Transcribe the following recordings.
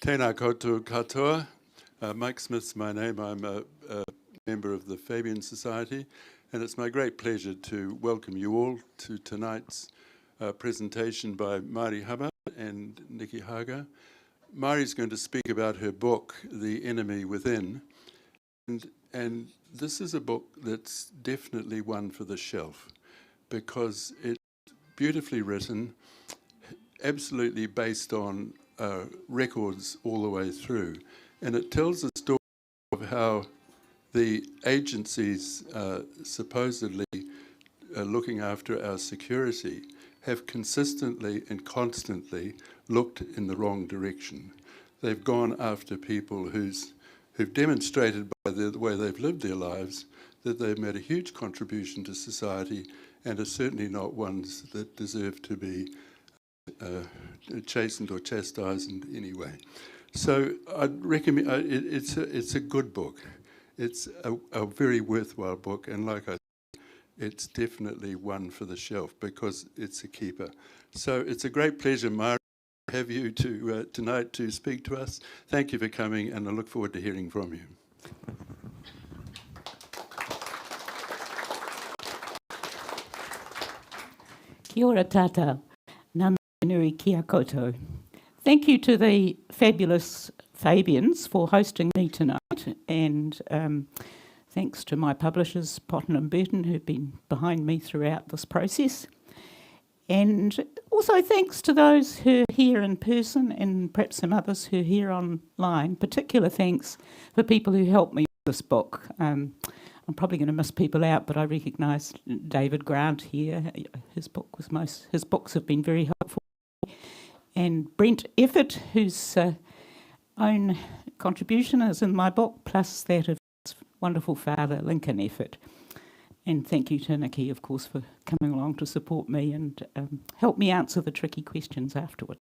Tēnā koutou katoa. Mike Smith's my name. I'm a member of the Fabian Society, and it's my great pleasure to welcome you all to tonight's presentation by Maire Leadbeater and Nicky Hager. Maire's going to speak about her book, The Enemy Within, and this is a book that's definitely one for the shelf because it's beautifully written, absolutely based on records all the way through, and it tells a story of how the agencies supposedly looking after our security have consistently and constantly looked in the wrong direction. They've gone after people who've demonstrated by the way they've lived their lives that they've made a huge contribution to society and are certainly not ones that deserve to be chastened or chastised in any way. So I'd recommend, it's a good book. It's a very worthwhile book, and like I said, it's definitely one for the shelf because it's a keeper. So it's a great pleasure, Maire, to have you tonight to speak to us. Thank you for coming, and I look forward to hearing from you. Kia ora tātou, nā nui kia koutou. Thank you to the fabulous Fabians for hosting me tonight, and thanks to my publishers, Potten and Burton, who've been behind me throughout this process. And also thanks to those who are here in person and perhaps some others who are here online. Particular thanks for people who helped me with this book. I'm probably going to miss people out, but I recognise David Grant here. His books have been very helpful. And Brent Effort, whose own contribution is in my book, plus that of his wonderful father, Lincoln Effort. And thank you to Nicky, of course, for coming along to support me and help me answer the tricky questions afterward.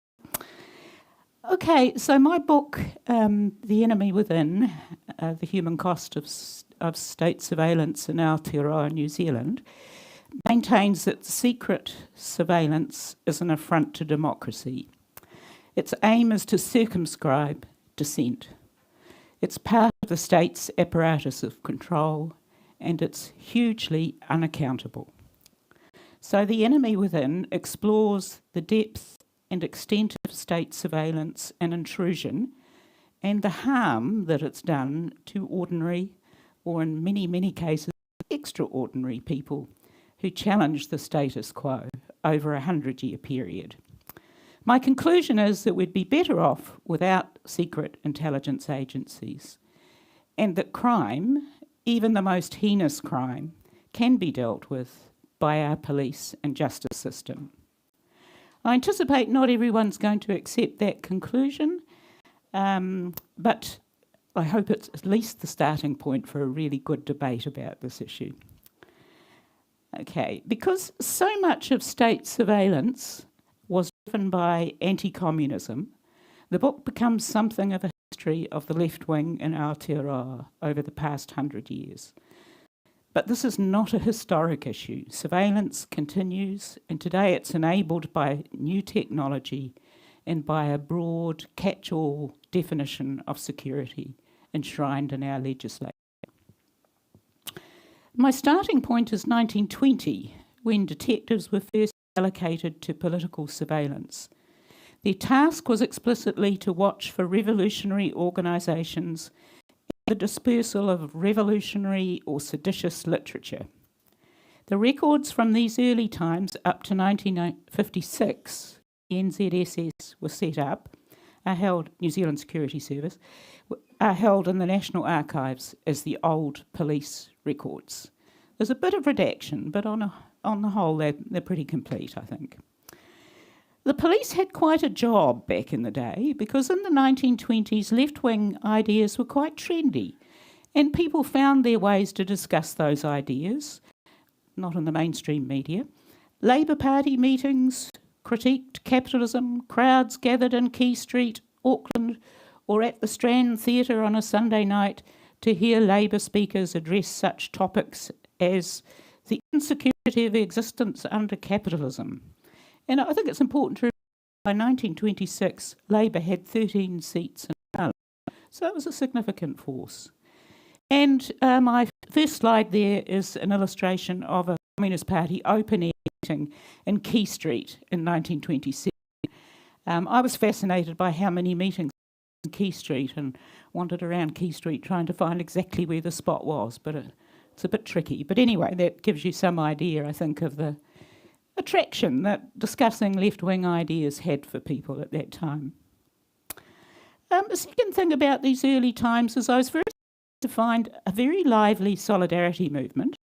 Okay, so my book, The Enemy Within, The Human Cost of State Surveillance in Aotearoa, New Zealand, maintains that secret surveillance is an affront to democracy. Its aim is to circumscribe dissent. It's part of the state's apparatus of control, and it's hugely unaccountable. So The Enemy Within explores the depth and extent of state surveillance and intrusion and the harm that it's done to ordinary, or in many, many cases, extraordinary people who challenge the status quo over a 100-year period. My conclusion is that we'd be better off without secret intelligence agencies, and that crime, even the most heinous crime, can be dealt with by our police and justice system. I anticipate not everyone's going to accept that conclusion, but I hope it's at least the starting point for a really good debate about this issue. Okay, because so much of state surveillance was driven by anti-communism, the book becomes something of a history of the left wing in Aotearoa over the past 100 years. But this is not a historic issue. Surveillance continues, and today it's enabled by new technology and by a broad catch-all definition of security enshrined in our legislation. My starting point is 1920, when detectives were first allocated to political surveillance. Their task was explicitly to watch for revolutionary organisations and the dispersal of revolutionary or seditious literature. The records from these early times up to 1956, the NZSS was set up, are held, New Zealand Security Service, are held in the National Archives as the old police records. There's a bit of redaction, but on the whole, they're pretty complete, I think. The police had quite a job back in the day because in the 1920s, left-wing ideas were quite trendy and people found their ways to discuss those ideas, not in the mainstream media. Labour Party meetings critiqued capitalism, crowds gathered in Quay Street, Auckland, or at the Strand Theatre on a Sunday night to hear Labour speakers address such topics as the insecurity of existence under capitalism. And I think it's important to by 1926, Labour had 13 seats in Parliament, so it was a significant force. And my first slide there is an illustration of a Communist Party open-air meeting in Quay Street in 1927. I was fascinated by how many meetings in Quay Street and wandered around Quay Street trying to find exactly where the spot was, but it's a bit tricky. But anyway, that gives you some idea, I think, of the attraction that discussing left-wing ideas had for people at that time. The second thing about these early times is I was very to find a very lively solidarity movement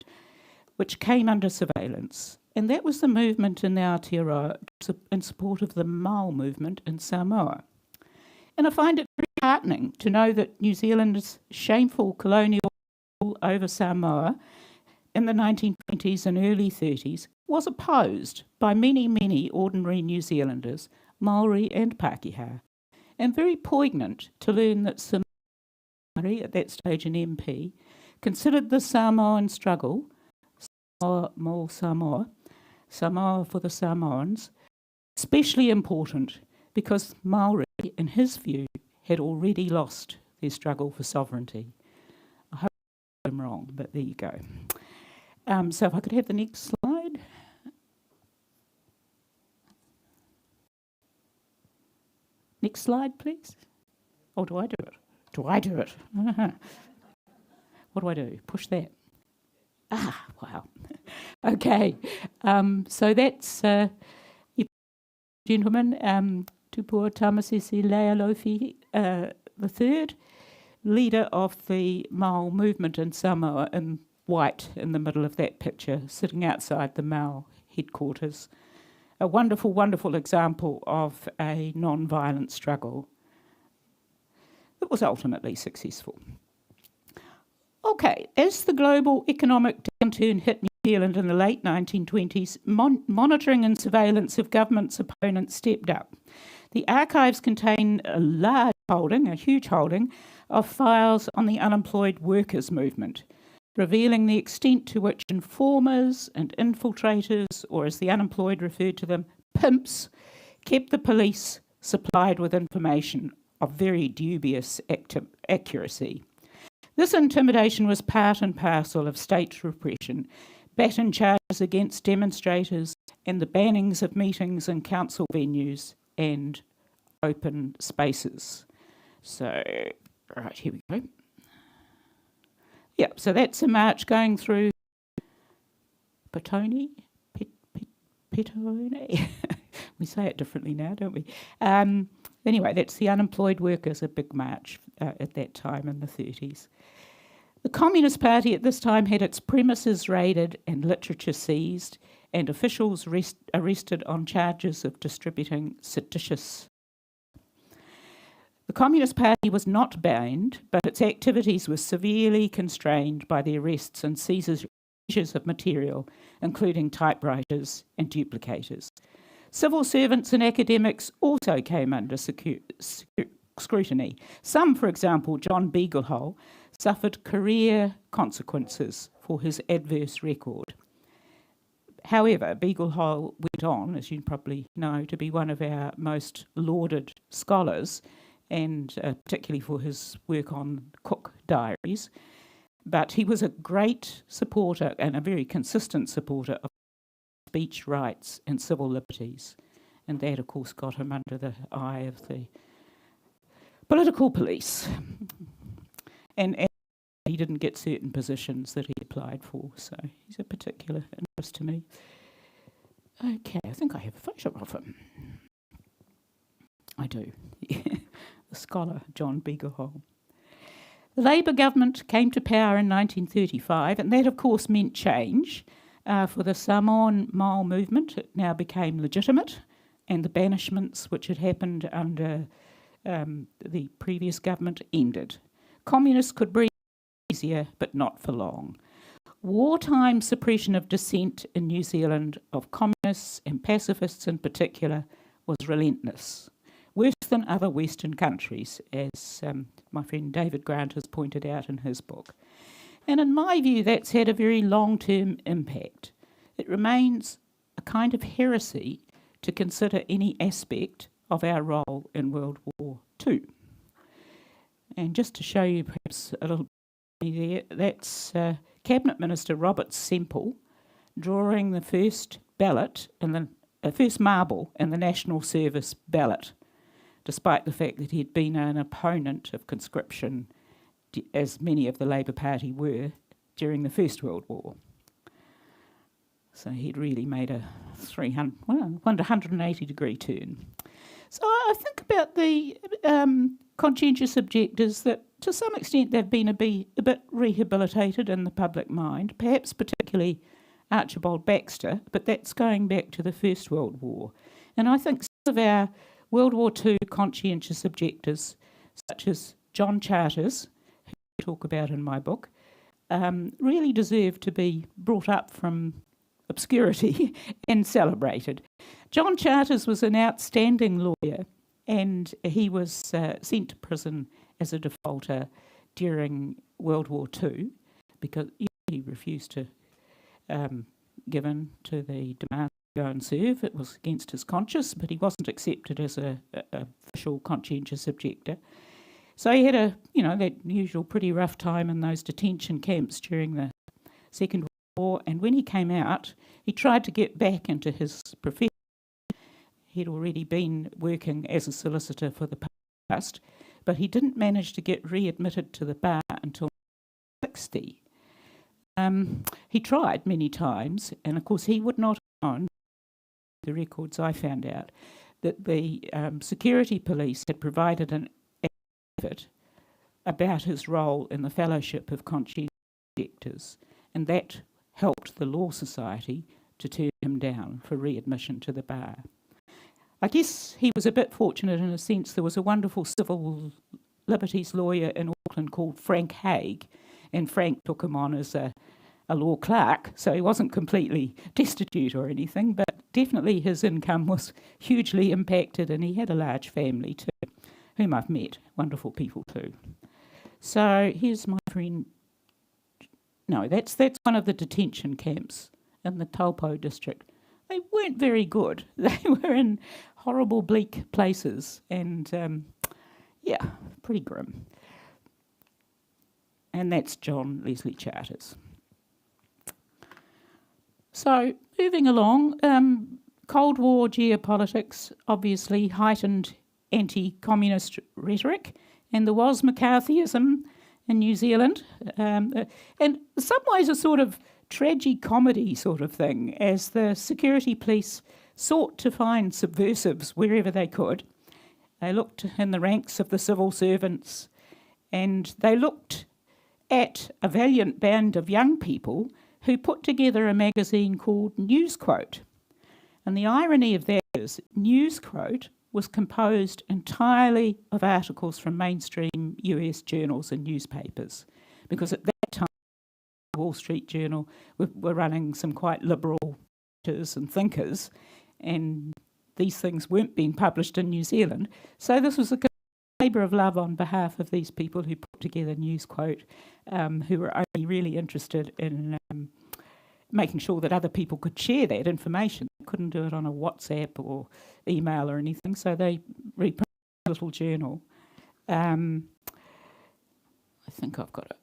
which came under surveillance, and that was the movement in the Aotearoa in support of the Māori movement in Samoa. And I find it very heartening to know that New Zealand's shameful colonial rule over Samoa in the 1920s and early 30s was opposed by many, many ordinary New Zealanders, Māori and Pākehā, and very poignant to learn that Maire, at that stage an MP, considered the Samoan struggle, Samoa for the Samoans, especially important because Maori, in his view, had already lost their struggle for sovereignty. I hope I'm wrong, but there you go. So if I could have the next slide. Next slide, please. Oh, do I do it? Do I do it? What do I do? Push that. Ah, wow. Okay. So that's, gentlemen, Tupua Tamasese Lealofi III, leader of the Mau movement in Samoa, in white in the middle of that picture, sitting outside the Mau headquarters. A wonderful, wonderful example of a non-violent struggle that was ultimately successful. Okay, as the global economic downturn hit New Zealand in the late 1920s, monitoring and surveillance of government's opponents stepped up. The archives contain a large holding, a huge holding, of files on the unemployed workers movement, revealing the extent to which informers and infiltrators, or as the unemployed referred to them, pimps, kept the police supplied with information of very dubious accuracy. This intimidation was part and parcel of state repression, baton charges against demonstrators, and the bannings of meetings in council venues and open spaces. So, right, here we go. Yeah, so that's a march going through Petone. We say it differently now, don't we? Anyway, that's the unemployed workers, a big march at that time in the 30s. The Communist Party at this time had its premises raided and literature seized, and officials arrested on charges of distributing seditious. The Communist Party was not banned, but its activities were severely constrained by the arrests and seizures of material, including typewriters and duplicators. Civil servants and academics also came under scrutiny. Some, for example, John Beaglehole, suffered career consequences for his adverse record. However, Beaglehole went on, as you probably know, to be one of our most lauded scholars, and particularly for his work on Cook diaries. But he was a great supporter and a very consistent supporter of speech rights and civil liberties. And that, of course, got him under the eye of the political police. And he didn't get certain positions that he applied for, so he's a particular interest to me. Okay, I think I have a photo of him. I do. The scholar, John Beaglehole. The Labour government came to power in 1935, and that, of course, meant change. For the Samoan Mau movement, it now became legitimate, and the banishments which had happened under the previous government ended. Communists could breathe easier, but not for long. Wartime suppression of dissent in New Zealand of communists and pacifists in particular was relentless, worse than other Western countries, as my friend David Grant has pointed out in his book. And in my view, that's had a very long-term impact. It remains a kind of heresy to consider any aspect of our role in World War II. And just to show you perhaps a little bit there, that's Cabinet Minister Robert Semple drawing the first ballot and the first marble in the National Service ballot, despite the fact that he'd been an opponent of conscription, as many of the Labour Party were, during the First World War. So he'd really made a 180-degree turn. So I think about the conscientious objectors that, to some extent, they've been a bit rehabilitated in the public mind, perhaps particularly Archibald Baxter, but that's going back to the First World War. And I think some of our World War II conscientious objectors, such as John Charters, who I talk about in my book, really deserve to be brought up from obscurity and celebrated. John Charters was an outstanding lawyer, and he was sent to prison as a defaulter during World War II because he refused to give in to the demand to go and serve. It was against his conscience, but he wasn't accepted as a official conscientious objector. So he had that usual pretty rough time in those detention camps during the Second World War, and when he came out, he tried to get back into his profession. He'd already been working as a solicitor for the past, but he didn't manage to get readmitted to the bar until 60. He tried many times, and of course he would not have known, the records I found out, that the security police had provided an affidavit about his role in the Fellowship of Conscientious Objectors, and that helped the Law Society to turn him down for readmission to the bar. I guess he was a bit fortunate in a sense. There was a wonderful civil liberties lawyer in Auckland called Frank Hager, and Frank took him on as a law clerk, so he wasn't completely destitute or anything, but definitely his income was hugely impacted, and he had a large family too, whom I've met, wonderful people too. So here's my friend. No, that's one of the detention camps in the Taupo district. They weren't very good. They were in horrible, bleak places, and pretty grim. And that's John Leslie Charters. So, moving along, Cold War geopolitics obviously heightened anti-communist rhetoric, and there was McCarthyism in New Zealand, and in some ways a sort of tragicomedy sort of thing, as the security police sought to find subversives wherever they could. They looked in the ranks of the civil servants, and they looked at a valiant band of young people who put together a magazine called Newsquote. And the irony of that is Newsquote was composed entirely of articles from mainstream US journals and newspapers, because at that time the Wall Street Journal were running some quite liberal writers and thinkers, and these things weren't being published in New Zealand. So this was a labour of love on behalf of these people who put together Newsquote, who were only really interested in making sure that other people could share that information. They couldn't do it on a WhatsApp or email or anything, so they reprinted a little journal. I think I've got a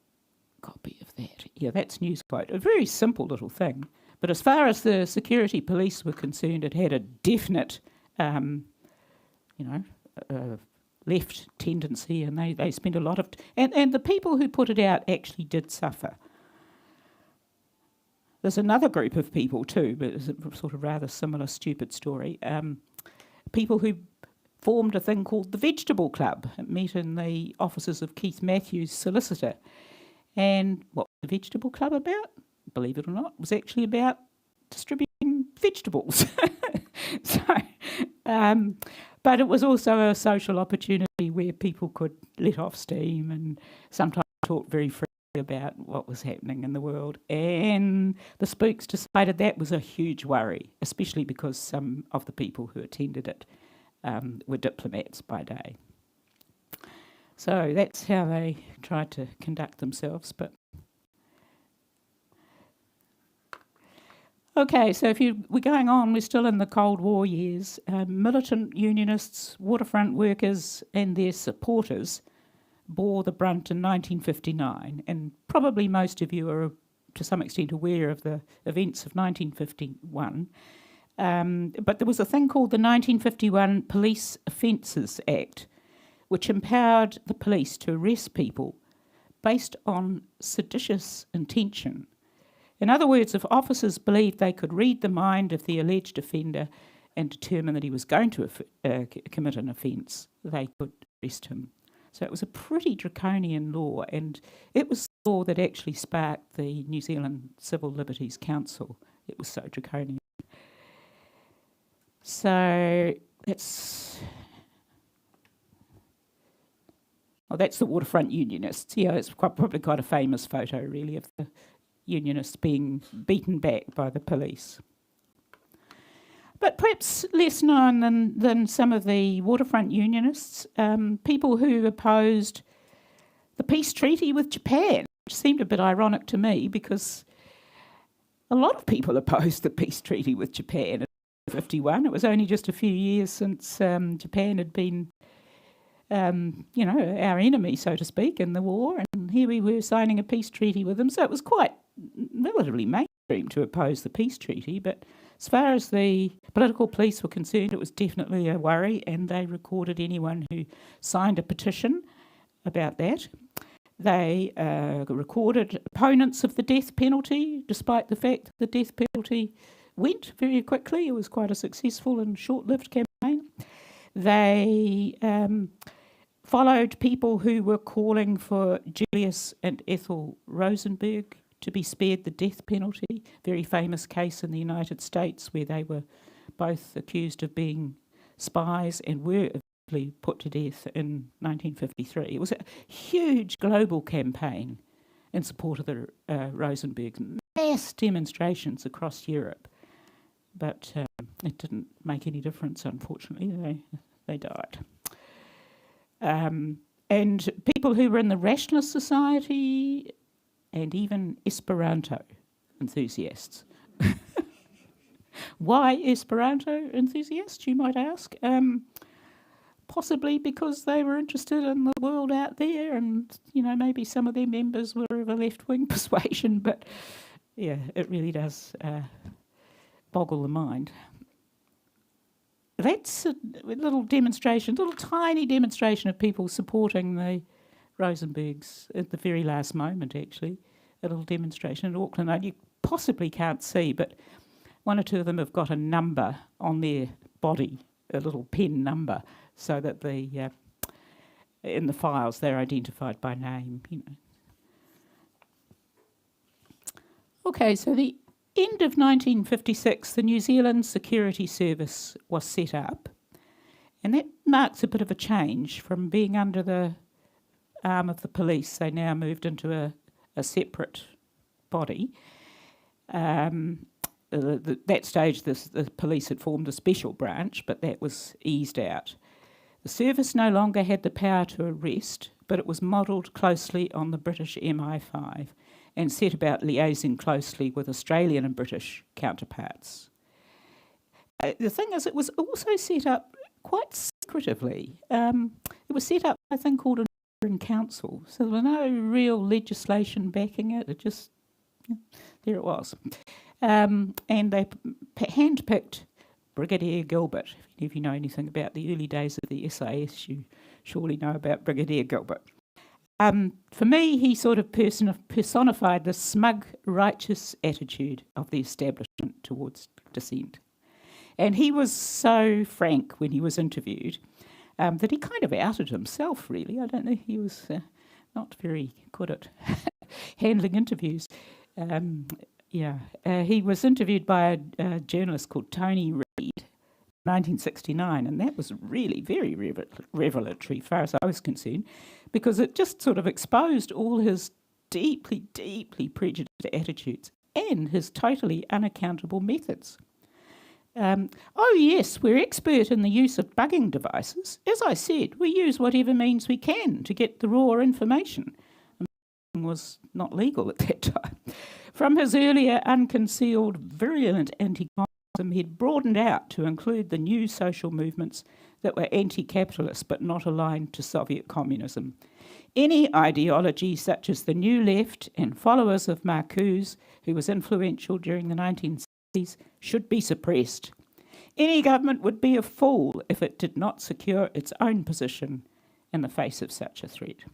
copy of that. Yeah, that's Newsquote. A very simple little thing. But as far as the security police were concerned, it had a definite, left tendency, and they spent a lot of... And the people who put it out actually did suffer. There's another group of people too, but it's a sort of rather similar stupid story. People who formed a thing called the Vegetable Club. It met in the offices of Keith Matthews, solicitor. And what was the Vegetable Club about? Believe it or not, it was actually about distributing vegetables. But it was also a social opportunity where people could let off steam and sometimes talk very freely about what was happening in the world. And the spooks decided that was a huge worry, especially because some of the people who attended it were diplomats by day. So that's how they tried to conduct themselves. But Okay, so we're going on, we're still in the Cold War years. Militant unionists, waterfront workers and their supporters bore the brunt in 1959, and probably most of you are to some extent aware of the events of 1951. But there was a thing called the 1951 Police Offences Act, which empowered the police to arrest people based on seditious intention. In other words, if officers believed they could read the mind of the alleged offender and determine that he was going to commit an offence, they could arrest him. So it was a pretty draconian law, and it was the law that actually sparked the New Zealand Civil Liberties Council. It was so draconian. So that's the waterfront unionists. Yeah, it's probably quite a famous photo, really, of the unionists being beaten back by the police. But perhaps less known than some of the waterfront unionists, people who opposed the peace treaty with Japan, which seemed a bit ironic to me because a lot of people opposed the peace treaty with Japan in 1951. It was only just a few years since Japan had been, our enemy, so to speak, in the war, and here we were signing a peace treaty with them. So it was quite relatively mainstream to oppose the peace treaty, but as far as the political police were concerned, it was definitely a worry, and they recorded anyone who signed a petition about that. They recorded opponents of the death penalty, despite the fact that the death penalty went very quickly. It was quite a successful and short-lived campaign. They followed people who were calling for Julius and Ethel Rosenberg to be spared the death penalty. Very famous case in the United States where they were both accused of being spies and were eventually put to death in 1953. It was a huge global campaign in support of the Rosenbergs, mass demonstrations across Europe. But it didn't make any difference, unfortunately. They died. And people who were in the Rationalist Society and even Esperanto enthusiasts. Why Esperanto enthusiasts, you might ask? Possibly because they were interested in the world out there, and maybe some of their members were of a left-wing persuasion, but yeah, it really does boggle the mind. That's a little demonstration, little tiny demonstration of people supporting the Rosenbergs at the very last moment, actually. A little demonstration in Auckland. You possibly can't see, but one or two of them have got a number on their body, a little pen number, so that in the files they're identified by name. Okay, so the end of 1956, the New Zealand Security Service was set up, and that marks a bit of a change from being under the arm of the police. They now moved into a separate body. At that stage, the police had formed a special branch, but that was eased out. The service no longer had the power to arrest, but it was modelled closely on the British MI5 and set about liaising closely with Australian and British counterparts. The thing is, it was also set up quite secretively. It was set up by a thing called in council, so there was no real legislation backing it. It just, there it was. And they handpicked Brigadier Gilbert. If you know anything about the early days of the SAS, you surely know about Brigadier Gilbert. For me, he sort of personified the smug, righteous attitude of the establishment towards dissent. And he was so frank when he was interviewed that he kind of outed himself, really. I don't know, he was not very good at handling interviews. He was interviewed by a journalist called Tony Reid in 1969, and that was really very revelatory, as far as I was concerned, because it just sort of exposed all his deeply, deeply prejudiced attitudes and his totally unaccountable methods. Oh yes, we're expert in the use of bugging devices. As I said, we use whatever means we can to get the raw information. And was not legal at that time. From his earlier unconcealed virulent anti-communism, he'd broadened out to include the new social movements that were anti-capitalist but not aligned to Soviet communism. Any ideology such as the New Left and followers of Marcuse, who was influential during the 1960s, should be suppressed. Any government would be a fool if it did not secure its own position in the face of such a threat.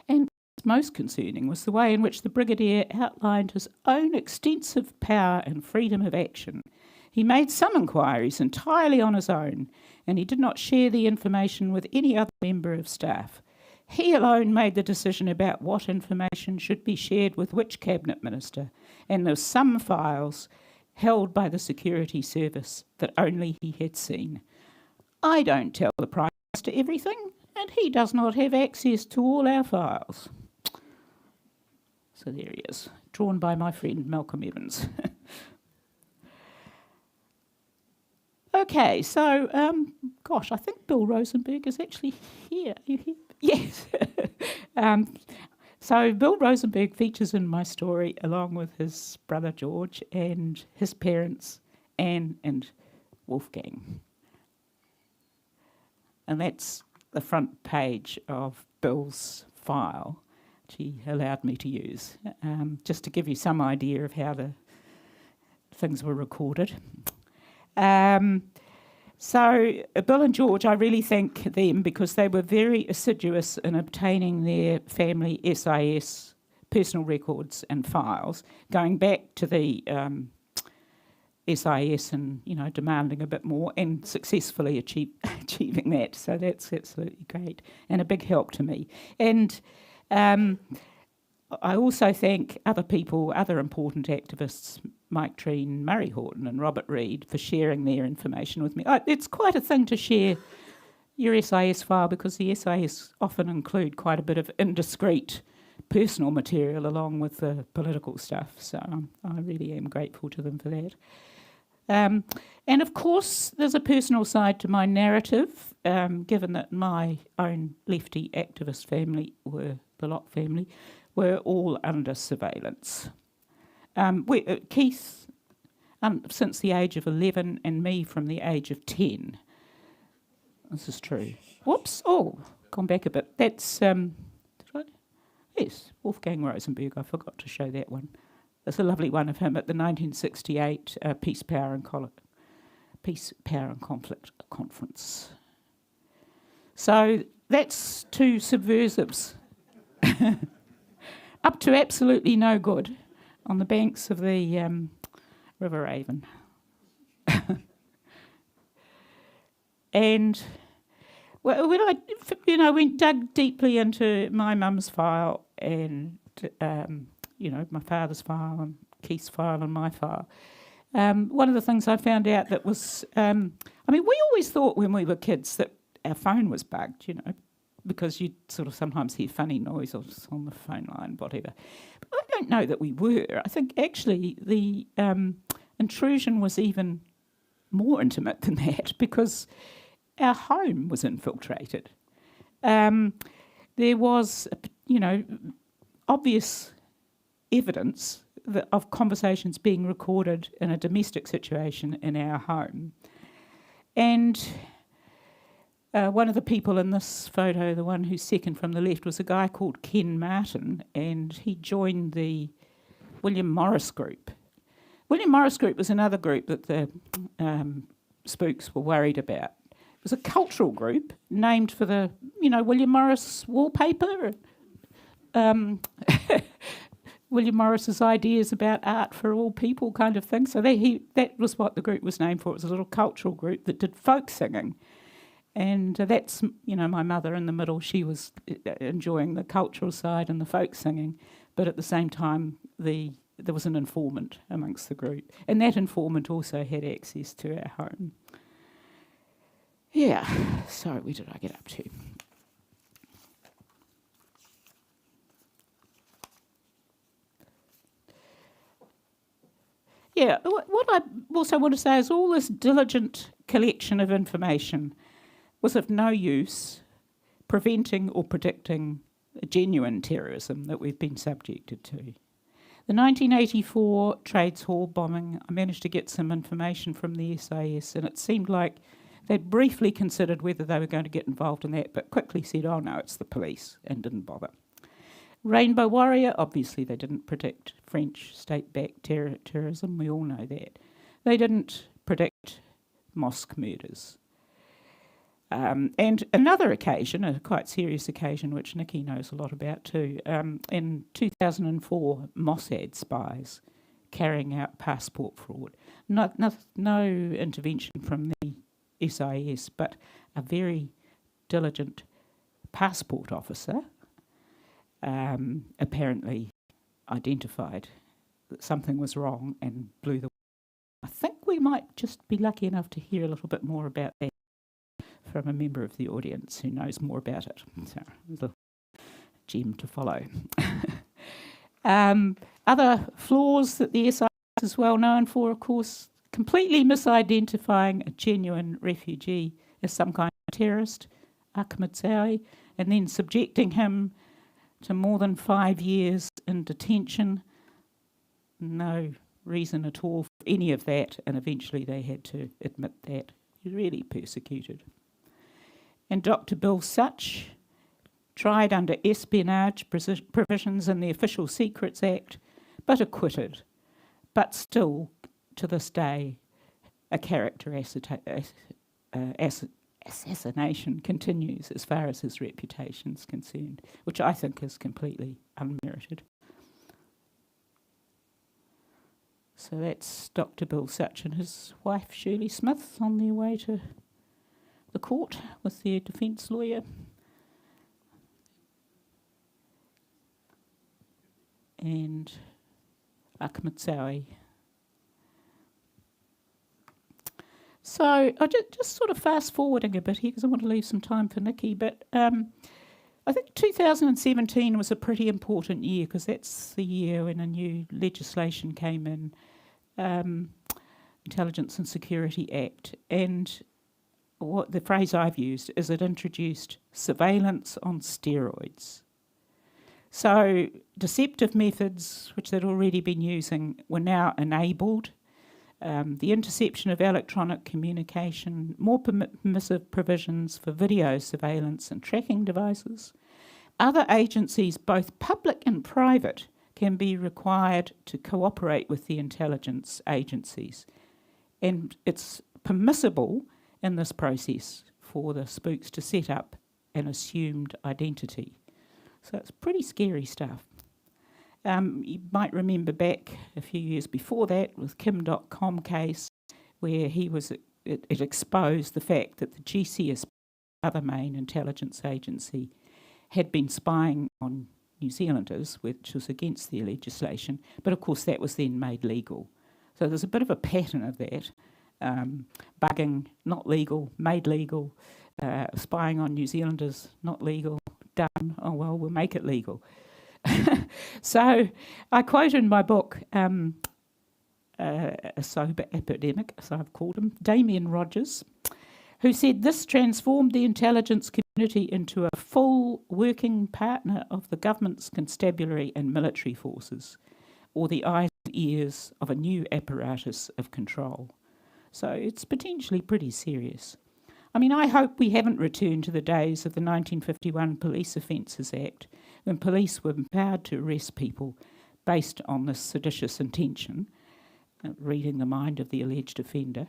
And most concerning was the way in which the Brigadier outlined his own extensive power and freedom of action. He made some inquiries entirely on his own, and he did not share the information with any other member of staff. He alone made the decision about what information should be shared with which cabinet minister, and there were some files held by the security service that only he had seen. I don't tell the Prime Minister everything, and he does not have access to all our files. So there he is, drawn by my friend Malcolm Evans. Okay, so, I think Bill Rosenberg is actually here. Are you here? Yes. So Bill Rosenberg features in my story along with his brother George and his parents, Anne and Wolfgang. And that's the front page of Bill's file, which he allowed me to use, just to give you some idea of how the things were recorded. So Bill and George, I really thank them because they were very assiduous in obtaining their family SIS personal records and files, going back to the SIS and, demanding a bit more and successfully achieving that. So that's absolutely great and a big help to me. And I also thank other people, other important activists, Mike Treen, Murray Horton and Robert Reid, for sharing their information with me. It's quite a thing to share your SIS file because the SIS often include quite a bit of indiscreet personal material along with the political stuff. So I really am grateful to them for that. And of course, there's a personal side to my narrative, given that my own lefty activist family, the Locke family, were all under surveillance. Keith, since the age of 11, and me from the age of 10. This is true. Whoops, gone back a bit. That's, yes, Wolfgang Rosenberg, I forgot to show that one. There's a lovely one of him at the 1968 Peace, Power and Conflict Conference. So that's two subversives up to absolutely no good on the banks of the River Avon. And when I, dug deeply into my mum's file and, my father's file and Keith's file and my file, one of the things I found out that was, we always thought when we were kids that our phone was bugged, because you'd sort of sometimes hear funny noises on the phone line, whatever. But I don't know that we were. I think actually the intrusion was even more intimate than that because our home was infiltrated. There was, obvious evidence of conversations being recorded in a domestic situation in our home. And one of the people in this photo, the one who's second from the left, was a guy called Ken Martin, and he joined the William Morris group. William Morris group was another group that the spooks were worried about. It was a cultural group named for the, William Morris wallpaper, William Morris's ideas about art for all people kind of thing. So that was what the group was named for. It was a little cultural group that did folk singing. And that's, my mother in the middle. She was enjoying the cultural side and the folk singing. But at the same time, there was an informant amongst the group. And that informant also had access to our home. Yeah, sorry, where did I get up to? Yeah, what I also want to say is all this diligent collection of information was of no use preventing or predicting genuine terrorism that we've been subjected to. The 1984 Trades Hall bombing, I managed to get some information from the SAS, and it seemed like they'd briefly considered whether they were going to get involved in that, but quickly said, oh no, it's the police, and didn't bother. Rainbow Warrior, obviously they didn't predict French state-backed terrorism, we all know that. They didn't predict mosque murders. And another occasion, a quite serious occasion, which Nicky knows a lot about too, in 2004, Mossad spies carrying out passport fraud. No intervention from the SIS, but a very diligent passport officer apparently identified that something was wrong and blew the... I think we might just be lucky enough to hear a little bit more about that from a member of the audience who knows more about it. So, the gem to follow. Other flaws that the SIS is well known for, of course, completely misidentifying a genuine refugee as some kind of terrorist, Ahmed, and then subjecting him to more than 5 years in detention. No reason at all for any of that, and eventually they had to admit that. He was really persecuted. And Dr. Bill Such, tried under espionage provisions in the Official Secrets Act, but acquitted. But still, to this day, a character assassination continues as far as his reputation is concerned, which I think is completely unmerited. So that's Dr. Bill Such and his wife Shirley Smith on their way to the court with their defence lawyer. And Ahmed Zawi. So I just sort of fast forwarding a bit here because I want to leave some time for Nicky, but I think 2017 was a pretty important year because that's the year when a new legislation came in, Intelligence and Security Act, and what the phrase I've used is it introduced surveillance on steroids. So deceptive methods, which they'd already been using, were now enabled. The interception of electronic communication, more permissive provisions for video surveillance and tracking devices. Other agencies, both public and private, can be required to cooperate with the intelligence agencies. And it's permissible in this process for the spooks to set up an assumed identity. So it's pretty scary stuff. You might remember back a few years before that with Kim.com case, where it exposed the fact that the GCSB, other main intelligence agency, had been spying on New Zealanders, which was against their legislation, but of course that was then made legal. So there's a bit of a pattern of that. Bugging, not legal, made legal, spying on New Zealanders, not legal, done, oh well, we'll make it legal. So I quote in my book a sober epidemic, as I've called him, Damien Rogers, who said this transformed the intelligence community into a full working partner of the government's constabulary and military forces, or the eyes and ears of a new apparatus of control. So it's potentially pretty serious. I mean, I hope we haven't returned to the days of the 1951 Police Offences Act, when police were empowered to arrest people based on this seditious intention, reading the mind of the alleged offender.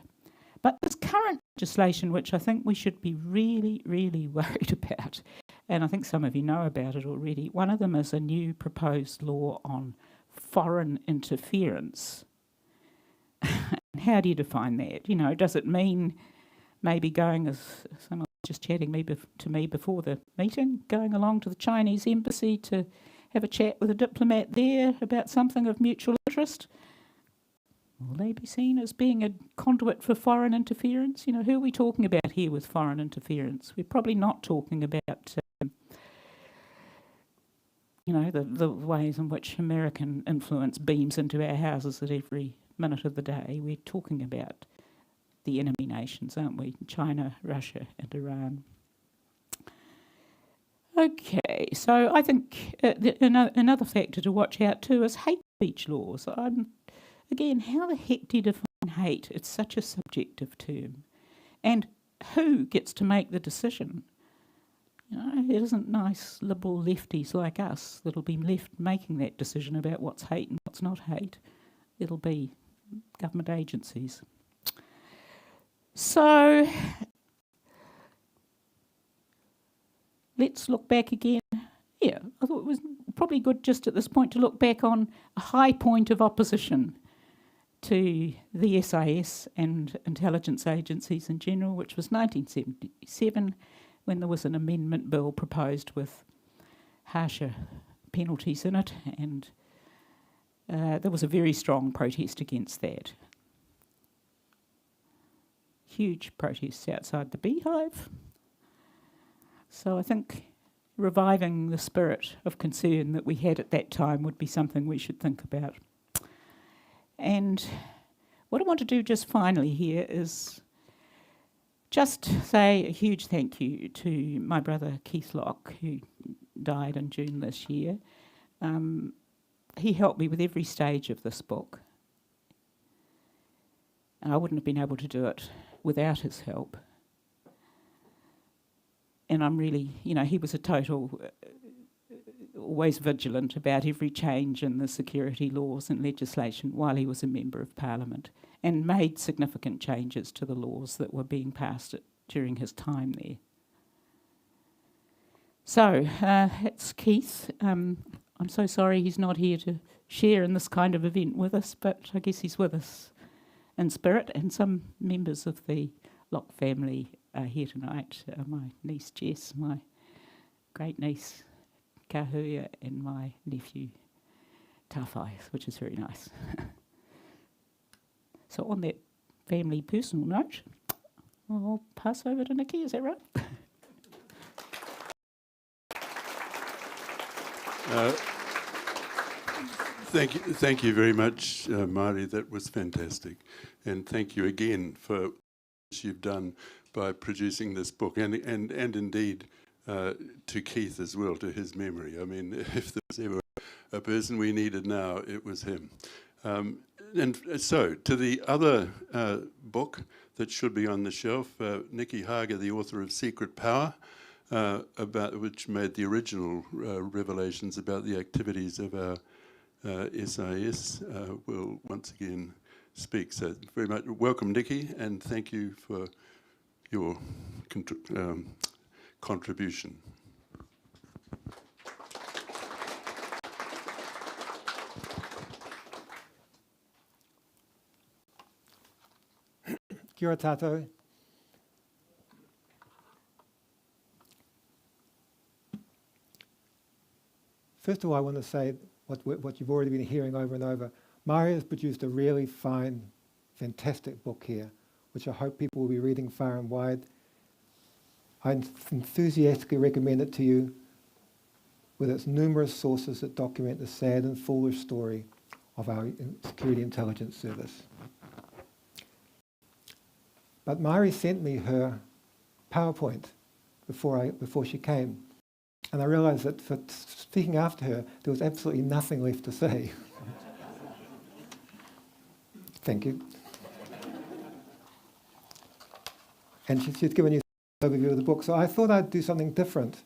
But this current legislation, which I think we should be really, really worried about, and I think some of you know about it already, one of them is a new proposed law on foreign interference. How do you define that? You know, does it mean maybe going, as someone was just chatting to me before the meeting, going along to the Chinese embassy to have a chat with a diplomat there about something of mutual interest? Will they be seen as being a conduit for foreign interference? You know, who are we talking about here with foreign interference? We're probably not talking about, you know, the ways in which American influence beams into our houses at every minute of the day. We're talking about the enemy nations, aren't we? China, Russia and Iran. Okay, so I think another factor to watch out too is hate speech laws. Again, how the heck do you define hate? It's such a subjective term. And who gets to make the decision? You know, it isn't nice liberal lefties like us that'll be left making that decision about what's hate and what's not hate. It'll be government agencies. So let's look back again. Yeah, I thought it was probably good just at this point to look back on a high point of opposition to the SIS and intelligence agencies in general, which was 1977, when there was an amendment bill proposed with harsher penalties in it, and there was a very strong protest against that. Huge protests outside the Beehive. So I think reviving the spirit of concern that we had at that time would be something we should think about. And what I want to do just finally here is just say a huge thank you to my brother Keith Locke, who died in June this year. He helped me with every stage of this book. And I wouldn't have been able to do it without his help. And I'm really, he was a total, always vigilant about every change in the security laws and legislation while he was a Member of Parliament, and made significant changes to the laws that were being passed during his time there. So, it's Keith. I'm so sorry he's not here to share in this kind of event with us, but I guess he's with us in spirit, and some members of the Locke family are here tonight. My niece Jess, my great niece Kahuia, and my nephew Tawhai, which is very nice. So on that family personal note, I'll pass over to Nicky, is that right? Thank you very much, Maire. That was fantastic. And thank you again for what you've done by producing this book, and indeed to Keith as well, to his memory. I mean, if there was ever a person we needed now, it was him. And so, to the other book that should be on the shelf, Nicky Hager, the author of Secret Power, about which made the original revelations about the activities of our SIS, will once again speak. So very much welcome, Nicky, and thank you for your contribution. Kia ora tātou. First of all, I want to say what you've already been hearing over and over. Maire has produced a really fine, fantastic book here, which I hope people will be reading far and wide. I enthusiastically recommend it to you, with its numerous sources that document the sad and foolish story of our security intelligence service. But Maire sent me her PowerPoint before she came, and I realised that for speaking after her, there was absolutely nothing left to say. Thank you. And she's given you an overview of the book, so I thought I'd do something different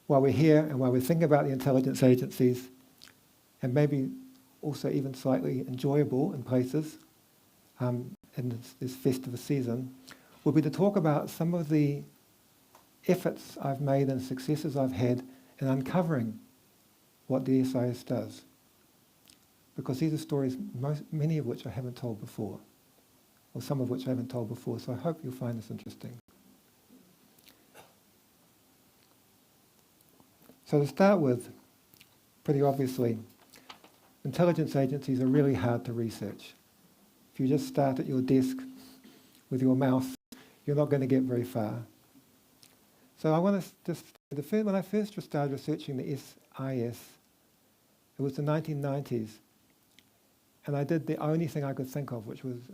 while we're here and while we're thinking about the intelligence agencies, and maybe also even slightly enjoyable in places, in this festive season, will be to talk about some of the efforts I've made and successes I've had in uncovering what the SIS does. Because these are stories, many of which I haven't told before, or some of which I haven't told before, so I hope you'll find this interesting. So to start with, pretty obviously, intelligence agencies are really hard to research. If you just start at your desk with your mouse, you're not going to get very far. So I want to just, when I first started researching the SIS, it was the 1990s, and I did the only thing I could think of, which is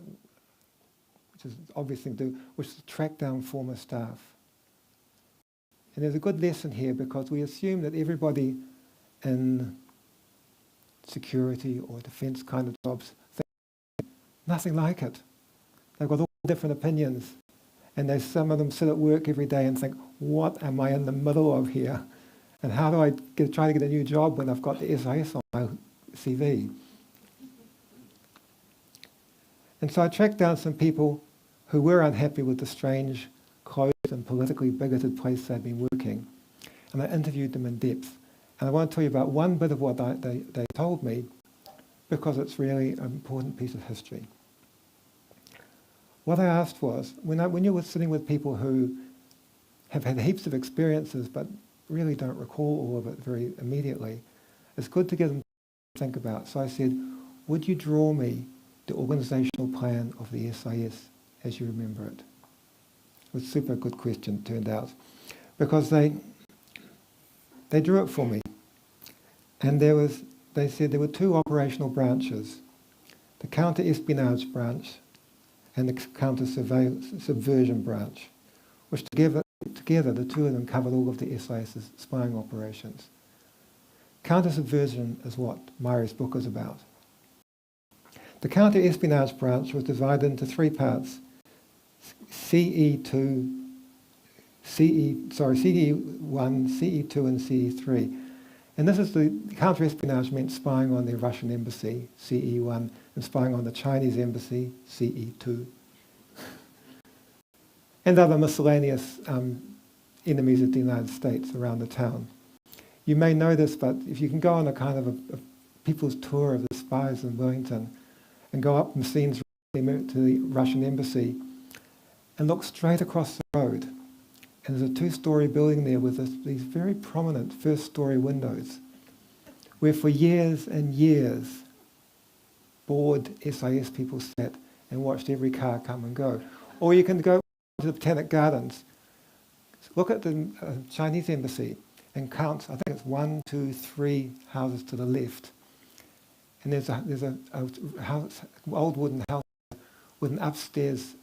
an obvious thing to do, which is to track down former staff. And there's a good lesson here, because we assume that everybody in security or defence kind of jobs. Nothing like it. They've got all different opinions, and some of them sit at work every day and think, what am I in the middle of here? And how do I try to get a new job when I've got the SIS on my CV? And so I tracked down some people who were unhappy with the strange, closed and politically bigoted place they'd been working, and I interviewed them in depth. And I want to tell you about one bit of what they told me, because it's really an important piece of history. What I asked was, when you were sitting with people who have had heaps of experiences but really don't recall all of it very immediately, it's good to get them to think about. So I said, would you draw me the organisational plan of the SIS as you remember it? It was a super good question, turned out, because they drew it for me. And they said there were two operational branches, the counter-espionage branch and the counter-subversion branch, which together the two of them covered all of the SIS's spying operations. Counter-subversion is what Maire's book is about. The counter-espionage branch was divided into three parts: CE1, CE2 and CE3. And this is the counter-espionage meant spying on the Russian embassy, CE1, and spying on the Chinese embassy, CE2, and other miscellaneous enemies of the United States around the town. You may know this, but if you can go on a kind of a people's tour of the spies in Wellington and go up the scenes to the Russian embassy and look straight across the road, and there's a two-storey building there with these very prominent first-storey windows, where for years and years, bored SIS people sat and watched every car come and go. Or you can go to the Botanic Gardens, look at the Chinese embassy and count, I think it's 1, 2, 3 houses to the left. And there's a house, old wooden house with an upstairs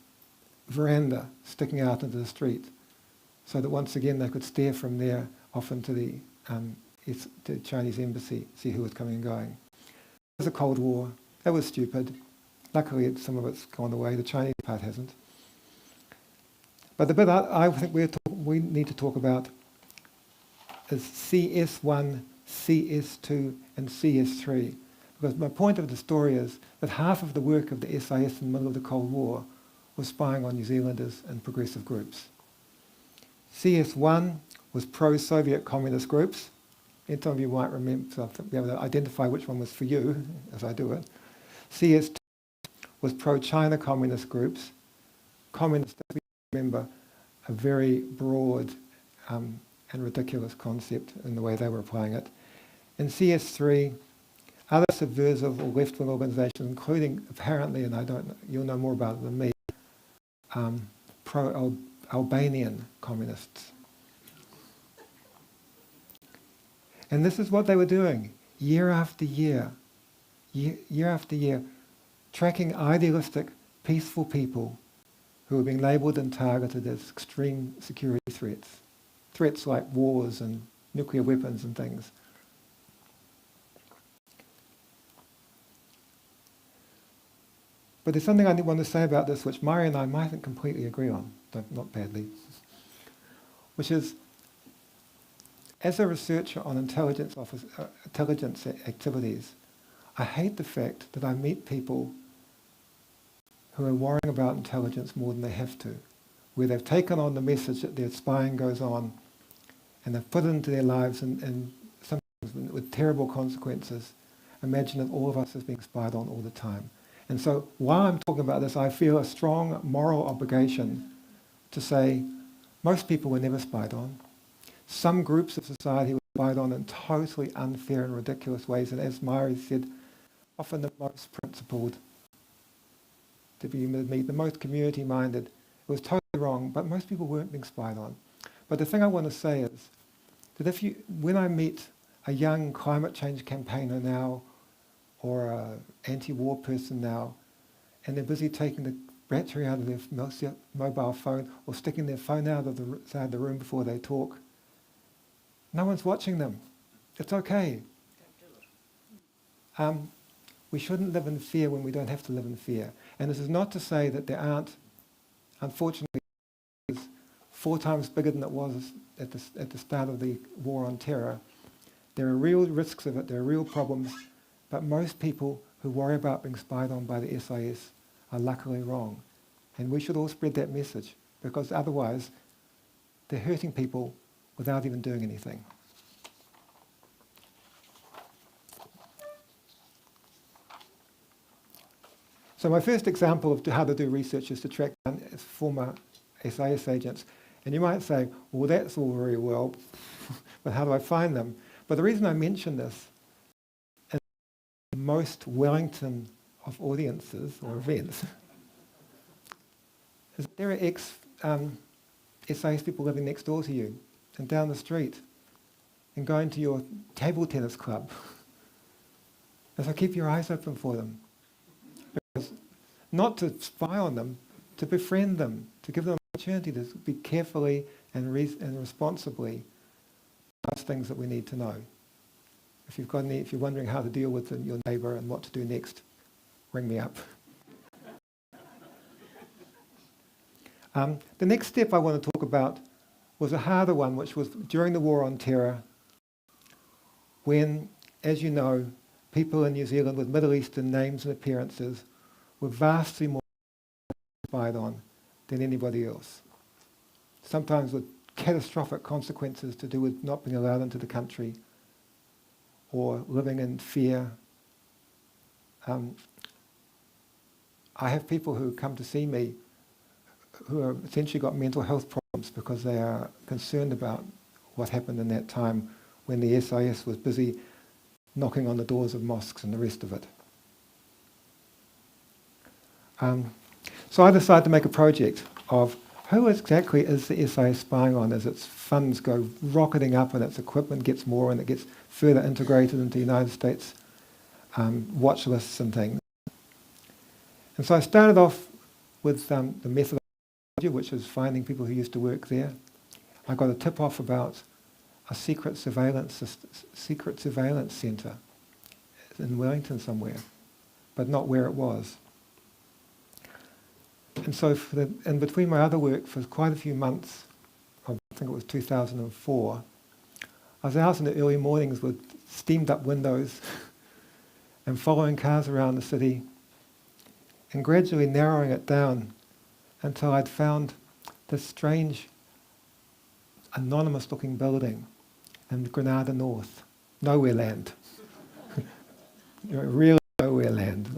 veranda sticking out into the street, so that once again they could stare from there off into the Chinese embassy, see who was coming and going. It was a Cold War. That was stupid. Luckily, some of it's gone away. The Chinese part hasn't. But the bit I think we need to talk about is CS1, CS2, and CS3. Because my point of the story is that half of the work of the SIS in the middle of the Cold War was spying on New Zealanders and progressive groups. CS1 was pro-Soviet communist groups. And some of you might remember, so I'll be able to identify which one was for you as I do it. CS2 was pro-China communist groups. Communist, as we remember, a very broad and ridiculous concept in the way they were applying it. And CS3, other subversive or left-wing organisations, including apparently, and you'll know more about it than me, pro-Albanian communists. And this is what they were doing year after year, year after year, tracking idealistic, peaceful people who were being labelled and targeted as extreme security threats. Threats like wars and nuclear weapons and things. But there's something I want to say about this which Maire and I mightn't completely agree on, not badly, which is, as a researcher on intelligence activities, I hate the fact that I meet people who are worrying about intelligence more than they have to, where they've taken on the message that their spying goes on and they've put it into their lives and sometimes with terrible consequences. Imagine if all of us is being spied on all the time. And so while I'm talking about this, I feel a strong moral obligation to say most people were never spied on. Some groups of society were spied on in totally unfair and ridiculous ways, and as Maire said, often the most principled, to be the most community-minded. It was totally wrong, but most people weren't being spied on. But the thing I want to say is that when I meet a young climate change campaigner now, or an anti-war person now, and they're busy taking the battery out of their mobile phone or sticking their phone out of the side of the room before they talk, no one's watching them. It's okay. we shouldn't live in fear when we don't have to live in fear. And this is not to say that there aren't, unfortunately, 4 times bigger than it was at the start of the war on terror. There are real risks of it, there are real problems, but most people who worry about being spied on by the SIS are luckily wrong. And we should all spread that message, because otherwise they're hurting people without even doing anything. So my first example of how to do research is to track down former SIS agents. And you might say, well, that's all very well, but how do I find them? But the reason I mention this is most Wellington of audiences or events is there are ex-SIS people living next door to you and down the street and going to your table tennis club. And so keep your eyes open for them. Because not to spy on them, to befriend them, to give them an opportunity to be carefully and responsibly ask things that we need to know. If you're wondering how to deal with your neighbour and what to do next, ring me up. The next step I want to talk about was a harder one, which was during the War on Terror, when, as you know, people in New Zealand with Middle Eastern names and appearances were vastly more spied on than anybody else. Sometimes with catastrophic consequences to do with not being allowed into the country or living in fear. I have people who come to see me who have essentially got mental health problems because they are concerned about what happened in that time when the SIS was busy knocking on the doors of mosques and the rest of it. So I decided to make a project of who exactly is the SIS spying on as its funds go rocketing up and its equipment gets more and it gets further integrated into the United States watch lists and things. And so I started off with the methodology, which is finding people who used to work there. I got a tip-off about a secret surveillance centre in Wellington somewhere, but not where it was. And so in between my other work for quite a few months, I think it was 2004, I was out in the early mornings with steamed up windows and following cars around the city and gradually narrowing it down until I'd found this strange anonymous looking building in Granada North, nowhere land. Really nowhere land.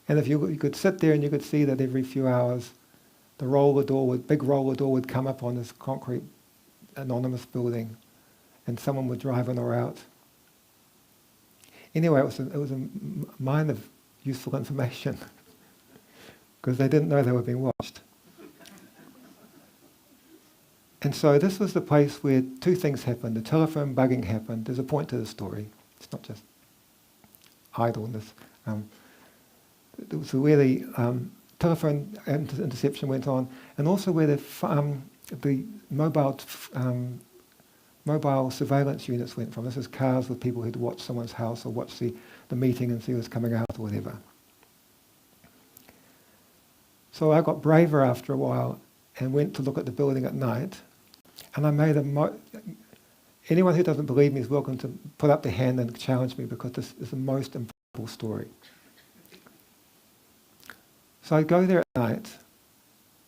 And if you could sit there and you could see that every few hours the big roller door would come up on this concrete anonymous building and someone would drive in or out. Anyway, it was a mine of useful information because they didn't know they were being watched. And so this was the place where 2 things happened. The telephone bugging happened. There's a point to the story. It's not just idleness. It was where the telephone interception went on, and also where the mobile surveillance units went from. This is cars with people who'd watch someone's house or watch the meeting and see who's coming out or whatever. So I got braver after a while and went to look at the building at night, and I made anyone who doesn't believe me is welcome to put up their hand and challenge me, because this is the most improbable story. So I'd go there at night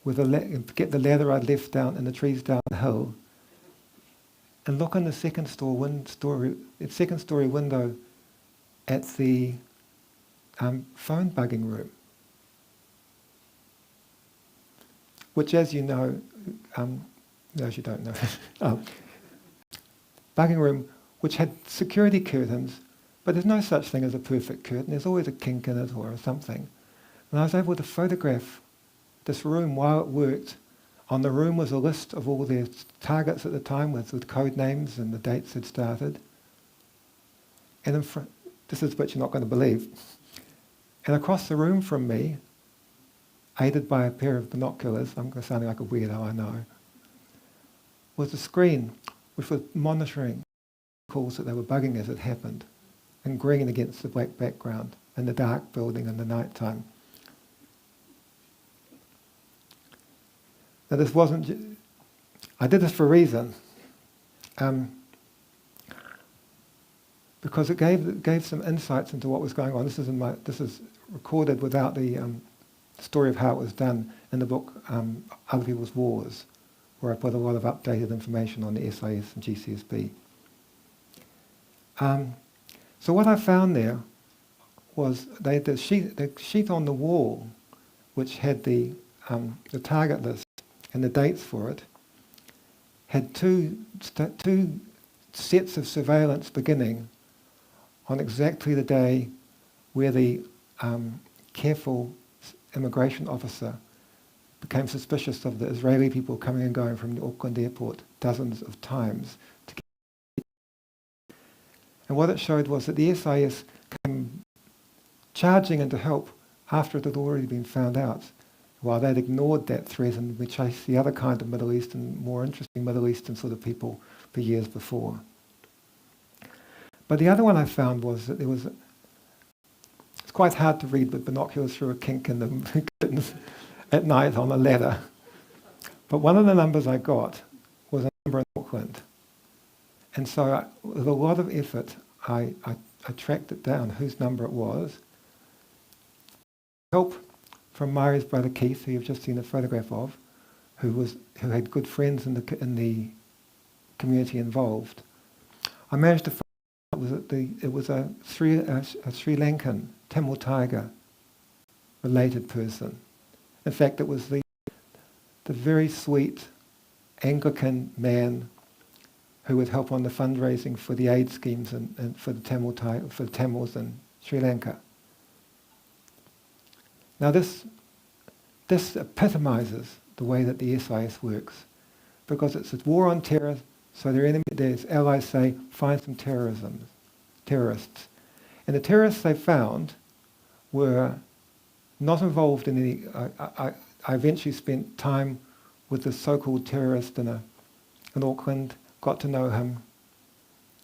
and get the ladder I'd left down in the trees down the hill and look in the second story window at the phone bugging room, which, as you know, as you don't know, bugging room which had security curtains, but there's no such thing as a perfect curtain. There's always a kink in it or something. And I was able to photograph this room while it worked. On the room was a list of all their targets at the time with code names and the dates they'd started. And in front, this is what you're not going to believe. And across the room from me, aided by a pair of binoculars, I'm sounding like a weirdo, I know, was a screen which was monitoring calls that they were bugging as it happened. and green against the black background in the dark building in the night time. Now this wasn't, I did this for a reason, because it gave some insights into what was going on. This is recorded without the story of how it was done in the book Other People's Wars, where I put a lot of updated information on the SIS and GCSB. So what I found there was the sheet on the wall, which had the target list and the dates for it, had two sets of surveillance beginning on exactly the day where the careful immigration officer became suspicious of the Israeli people coming and going from the Auckland airport dozens of times. And what it showed was that the SIS came charging in to help after it had already been found out, while they'd ignored that threat and we chased the other kind of Middle Eastern, more interesting Middle Eastern sort of people for years before. But the other one I found was that it's quite hard to read with binoculars through a kink in the curtains at night on a ladder. But one of the numbers I got was a number in Auckland. And so with a lot of effort, I tracked it down, whose number it was. Help from Maire's brother Keith, who you've just seen a photograph of, who had good friends in the community involved. I managed to find it was a Sri Lankan Tamil Tiger related person. In fact, it was the very sweet Anglican man who would help on the fundraising for the aid schemes and for the Tamils in Sri Lanka. Now this epitomizes the way that the SIS works, because it's a war on terror. So their allies say, find some terrorists. And the terrorists they found were not involved in any... I eventually spent time with the so-called terrorist in Auckland, got to know him.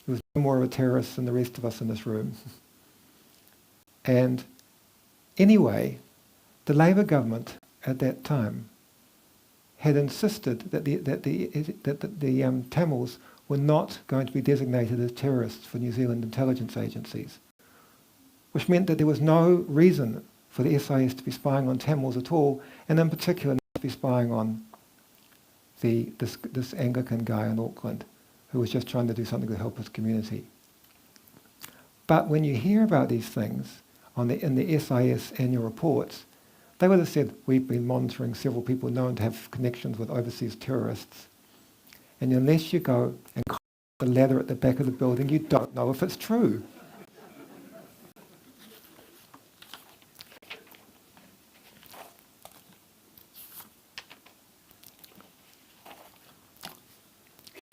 He was no more of a terrorist than the rest of us in this room. And anyway, the Labour government at that time had insisted that the Tamils were not going to be designated as terrorists for New Zealand intelligence agencies, which meant that there was no reason for the SIS to be spying on Tamils at all, and in particular not to be spying on this Anglican guy in Auckland who was just trying to do something to help his community. But when you hear about these things in the SIS annual reports, they would have said, we've been monitoring several people known to have connections with overseas terrorists. And unless you go and climb the ladder at the back of the building, you don't know if it's true.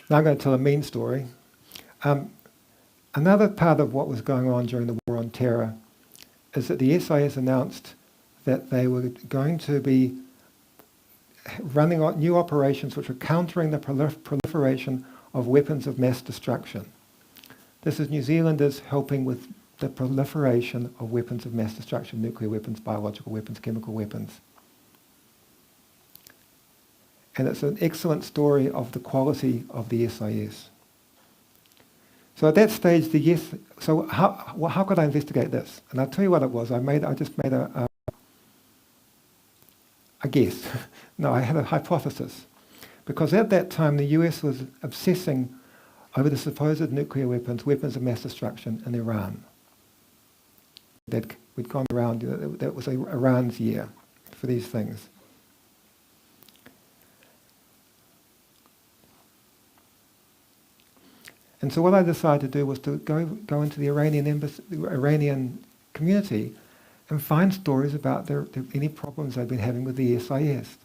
Now I'm going to tell a mean story. Another part of what was going on during the War on Terror is that the SIS announced that they were going to be running new operations which were countering the proliferation of weapons of mass destruction. This is New Zealanders helping with the proliferation of weapons of mass destruction, nuclear weapons, biological weapons, chemical weapons. And it's an excellent story of the quality of the SIS. So at that stage, so how could I investigate this? And I'll tell you what it was. I just made a guess. No, I had a hypothesis. Because at that time, the US was obsessing over the supposed nuclear weapons of mass destruction in Iran. We'd gone around, that was Iran's year for these things. And so what I decided to do was to go into the Iranian embassy, the Iranian community, and find stories about any problems they'd been having with the SIS.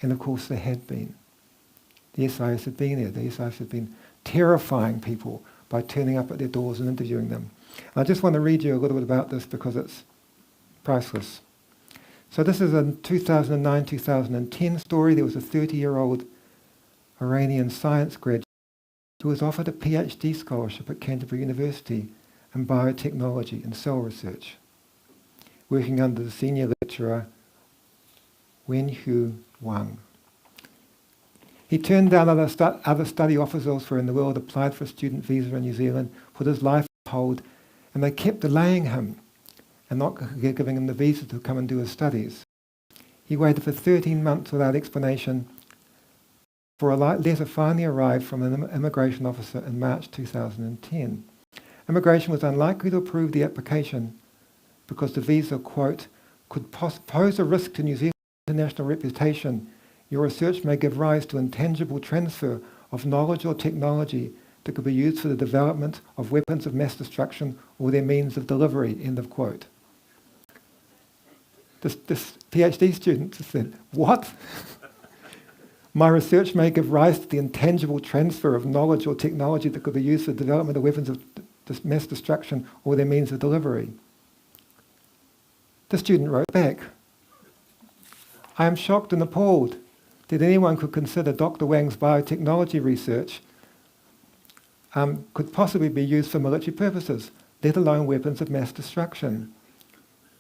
And of course there had been. The SIS had been there. The SIS had been terrifying people by turning up at their doors and interviewing them. And I just want to read you a little bit about this because it's priceless. So this is a 2009-2010 story. There was a 30-year-old Iranian science graduate who was offered a PhD scholarship at Canterbury University and biotechnology in cell research, working under the senior lecturer Wenhui Wang. He turned down other study offers elsewhere in the world, applied for a student visa in New Zealand, put his life on hold, and they kept delaying him and not giving him the visa to come and do his studies. He waited for 13 months without explanation for a letter finally arrived from an immigration officer in March 2010. Immigration was unlikely to approve the application because the visa, quote, could pose a risk to New Zealand's international reputation. Your research may give rise to intangible transfer of knowledge or technology that could be used for the development of weapons of mass destruction or their means of delivery, end of quote. This PhD student said, what? My research may give rise to the intangible transfer of knowledge or technology that could be used for the development of weapons of mass destruction or their means of delivery. The student wrote back, I am shocked and appalled that anyone could consider Dr. Wang's biotechnology research could possibly be used for military purposes, let alone weapons of mass destruction.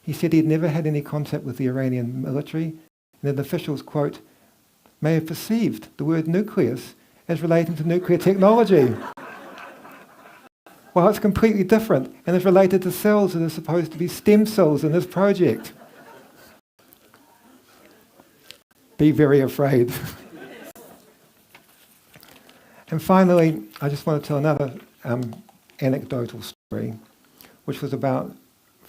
He said he'd never had any contact with the Iranian military, and that officials, quote, may have perceived the word nucleus as relating to nuclear technology. Well, it's completely different and is related to cells that are supposed to be stem cells in this project. Be very afraid. And finally, I just want to tell another anecdotal story, which was about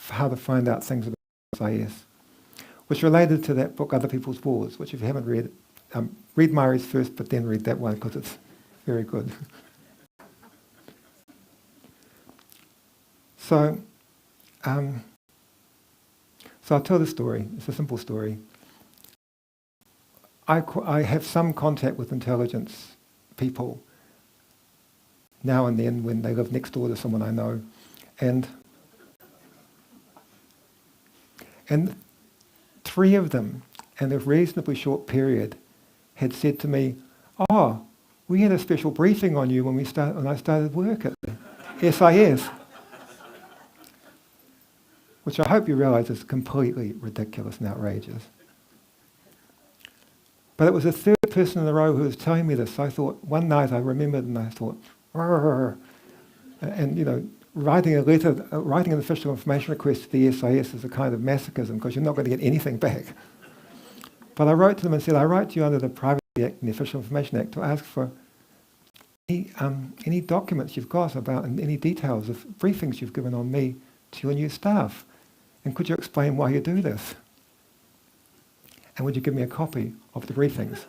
how to find out things about SIS, which related to that book, Other People's Wars, which if you haven't read, read Maire's first, but then read that one because it's very good. So I'll tell the story. It's a simple story. I have some contact with intelligence people now and then when they live next door to someone I know. And three of them, in a reasonably short period, had said to me, oh, we had a special briefing on you when I started work at the SIS. Which I hope you realise is completely ridiculous and outrageous. But it was the third person in a row who was telling me this. So I thought, one night I remembered and I thought, Rrr. And you know, writing an official information request to the SIS is a kind of masochism because you're not going to get anything back. But I wrote to them and said, I write to you under the Privacy Act and the Official Information Act to ask for any documents you've got about and any details of briefings you've given on me to your new staff. And could you explain why you do this? And would you give me a copy of the briefings?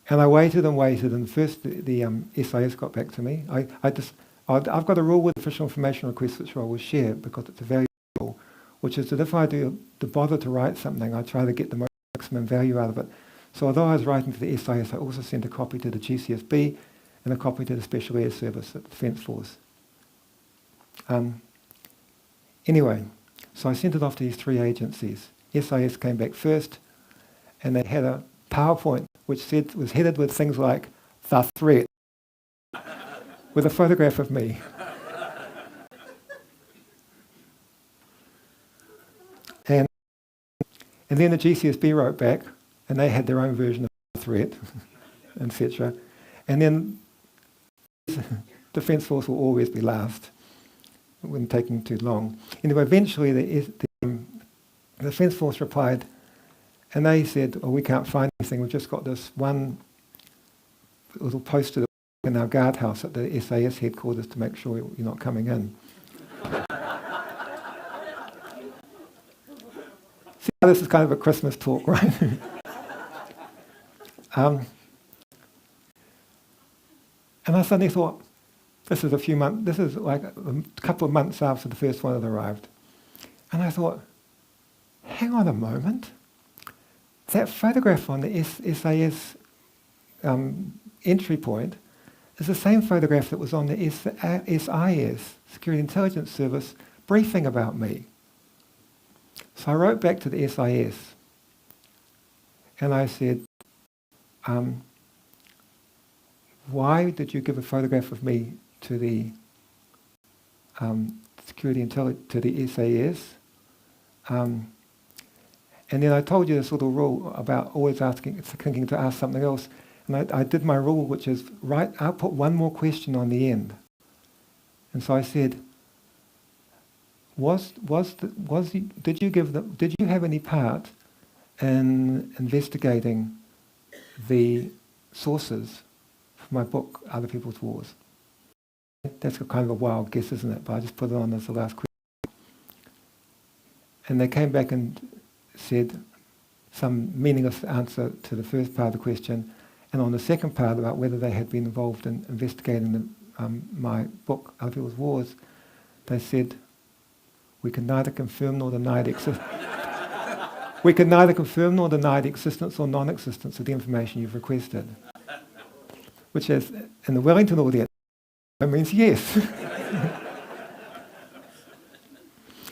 And I waited and waited, and first the SIS got back to me. I've got a rule with official information requests which I will share because it's a value rule, which is that if I do bother to write something, I try to get the maximum value out of it. So although I was writing to the SIS, I also sent a copy to the GCSB and a copy to the Special Air Service at the Defence Force. Anyway, so I sent it off to these three agencies. SIS came back first, and they had a PowerPoint which was headed with things like "the threat," with a photograph of me. And then the GCSB wrote back, and they had their own version of the threat, etc. And then Defence Force will always be last. It wouldn't take them too long. Anyway, eventually the Defence Force replied, and they said, oh, we can't find anything. We've just got this one little poster in our guardhouse at the SAS headquarters to make sure you're not coming in. See how this is kind of a Christmas talk, right? And I suddenly thought, this is like a couple of months after the first one had arrived. And I thought, hang on a moment. That photograph on the SAS entry point is the same photograph that was on the SIS, Security Intelligence Service, briefing about me. So I wrote back to the SIS and I said, why did you give a photograph of me to the security to the SAS. And then I told you this little rule about always thinking to ask something else. And I did my rule, which is, I'll put one more question on the end. And so I said, did you have any part in investigating the sources for my book, Other People's Wars? That's kind of a wild guess, isn't it? But I just put it on as the last question. And they came back and said some meaningless answer to the first part of the question, and on the second part about whether they had been involved in investigating my book, Other People's Wars, they said, we can neither confirm nor deny the existence or non-existence of the information you've requested. Which is, in the Wellington audience, that means yes.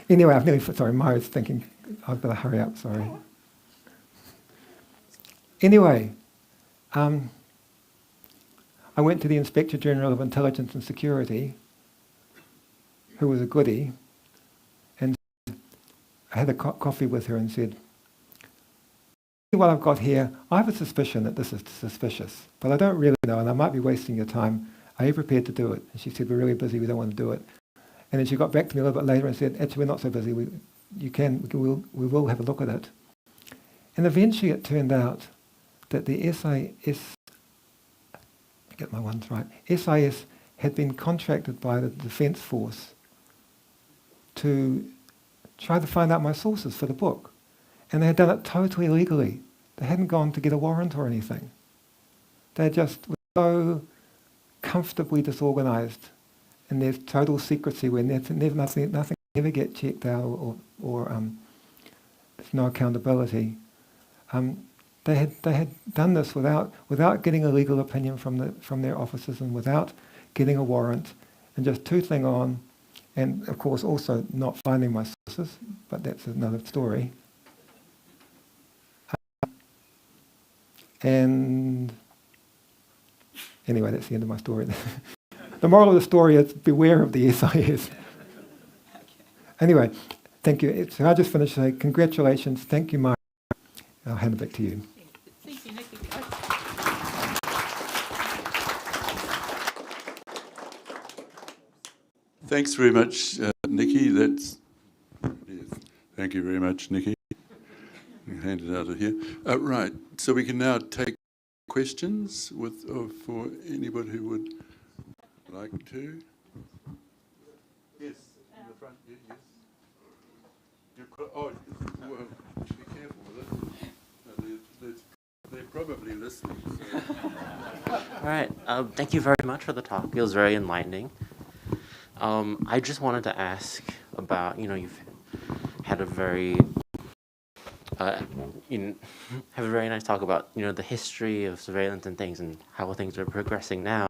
Anyway, sorry, Maire's thinking, I've got to hurry up, sorry. Anyway, I went to the Inspector General of Intelligence and Security, who was a goodie, and I had a coffee with her and said, what I've got here, I have a suspicion that this is suspicious, but I don't really know, and I might be wasting your time. Are you prepared to do it? And she said, we're really busy, we don't want to do it. And then she got back to me a little bit later and said, actually, we're not so busy, we will have a look at it. And eventually it turned out that the SIS, get my ones right, SIS had been contracted by the Defence Force to try to find out my sources for the book. And they had done it totally illegally. They hadn't gone to get a warrant or anything. They just were so comfortably disorganised in their total secrecy where nothing ever get checked out or there's no accountability. They had done this without getting a legal opinion from their officers and without getting a warrant, and just tootling on, and of course also not finding my sources, but that's another story. And anyway, that's the end of my story. The moral of the story is beware of the SIS. Anyway, thank you. So I just finished saying congratulations. Thank you, Maire. I'll hand it back to you. Thank you, Nicky. Thanks very much, Nicky. Thank you very much, Nicky. Hand it out of here. Right, so we can now take questions for anybody who would like to. Yes, in the front. Yes. Well, be careful with it. They're probably listening. So. All right. Thank you very much for the talk. It was very enlightening. I just wanted to ask about, you've had a very have a very nice talk about, the history of surveillance and things and how things are progressing now.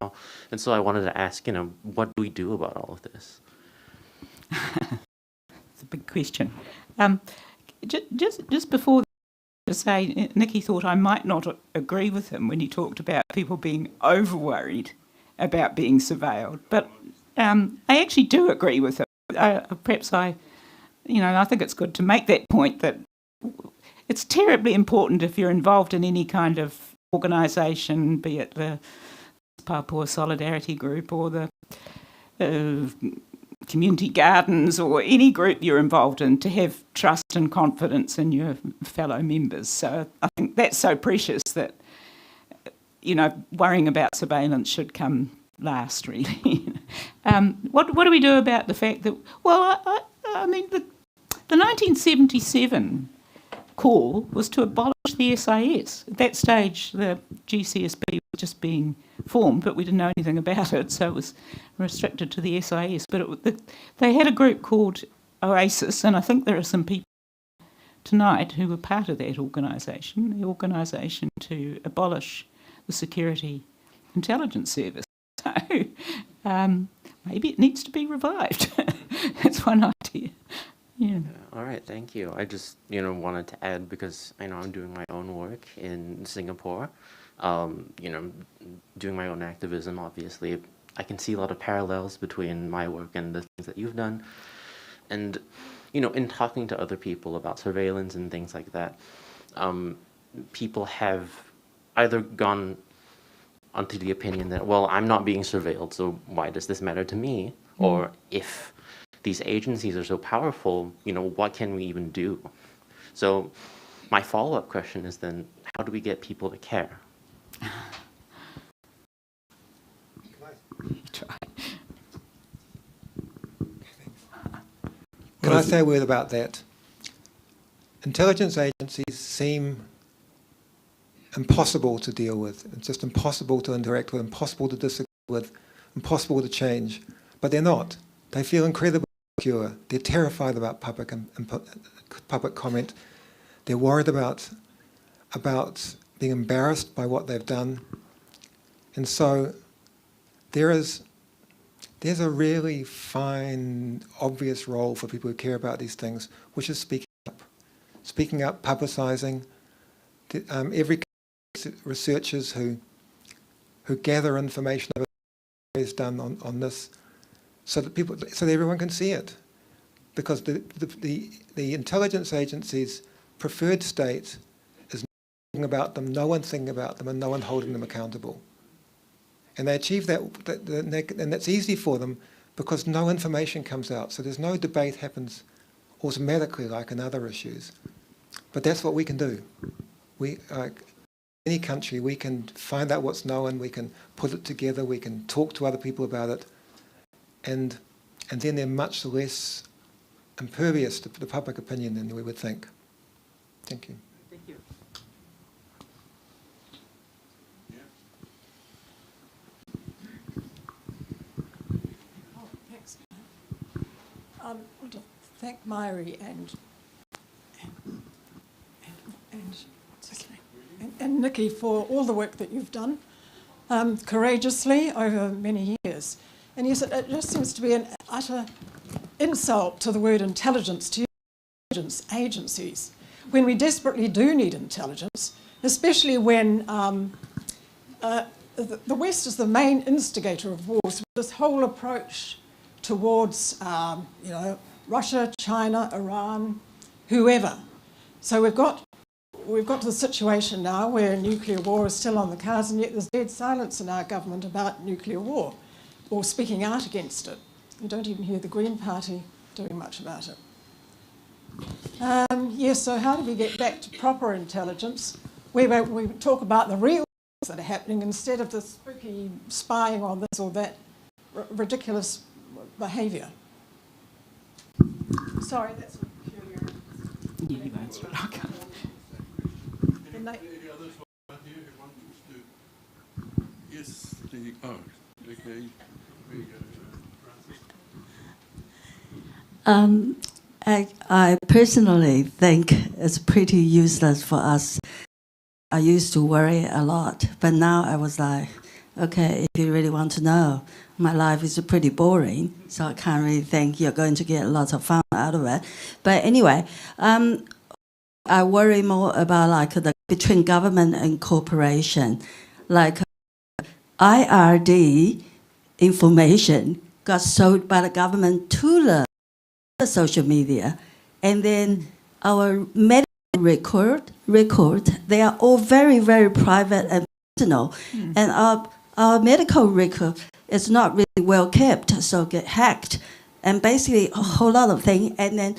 And so I wanted to ask, what do we do about all of this? It's a big question. Just before to say, Nicky thought I might not agree with him when he talked about people being over-worried about being surveilled. But I actually do agree with him. Perhaps I think it's good to make that point that it's terribly important if you're involved in any kind of organisation, be it the Papua Solidarity Group or the community gardens or any group you're involved in, to have trust and confidence in your fellow members. So I think that's so precious that, worrying about surveillance should come last, really. What do we do about the fact that, I mean, the 1977 call was to abolish the SIS. At that stage, the GCSB was just being formed, but we didn't know anything about it, so it was restricted to the SIS. But they had a group called Oasis, and I think there are some people tonight who were part of that organisation, the organisation to abolish the Security Intelligence Service. So maybe it needs to be revived. That's one idea. Yeah. All right, thank you. I just, wanted to add, because I know I'm doing my own work in Singapore, doing my own activism, obviously, I can see a lot of parallels between my work and the things that you've done. And, you know, in talking to other people about surveillance and things like that, people have either gone onto the opinion that, well, I'm not being surveilled, so why does this matter to me? Or if these agencies are so powerful, you know, what can we even do? So my follow-up question is then, how do we get people to care? Can I say a word about that? Intelligence agencies seem impossible to deal with. It's just impossible to interact with, impossible to disagree with, impossible to change. But they're not. They feel incredibly secure. They're terrified about public comment. They're worried about being embarrassed by what they've done. And so there's a really fine, obvious role for people who care about these things, which is speaking up. Speaking up, publicising. Every researchers who gather information is done on this, so that everyone can see it, because the intelligence agencies' preferred state is nothing about them, no one thinking about them, and no one holding them accountable. And they achieve that, and that's easy for them because no information comes out. So there's no debate happens automatically like in other issues. But that's what we can do. Any country, we can find out what's known, we can put it together, we can talk to other people about it, and then they're much less impervious to the public opinion than we would think. Thank you. Thank you. Thanks. I want to thank Maire and Nicky for all the work that you've done courageously over many years. And yes, it just seems to be an utter insult to the word intelligence, to intelligence agencies, when we desperately do need intelligence, especially when the West is the main instigator of wars. This whole approach towards Russia, China, Iran, whoever. So we've got to the situation now where nuclear war is still on the cards, and yet there's dead silence in our government about nuclear war or speaking out against it. You don't even hear the Green Party doing much about it. Yes, so how do we get back to proper intelligence where we talk about the real things that are happening instead of the spooky spying on this or that ridiculous behaviour? Sorry, that's a peculiar... Yeah, you answered it. Okay. Any others here who want to? Yes, okay. There you go. I personally think it's pretty useless for us. I used to worry a lot, but now I was like, okay, if you really want to know, my life is pretty boring, so I can't really think you're going to get lots of fun out of it. But anyway, I worry more about between government and corporation. Like IRD information got sold by the government to the social media, and then our medical record, they are all very, very private and personal, and our medical record is not really well kept, so get hacked, and basically a whole lot of things, and then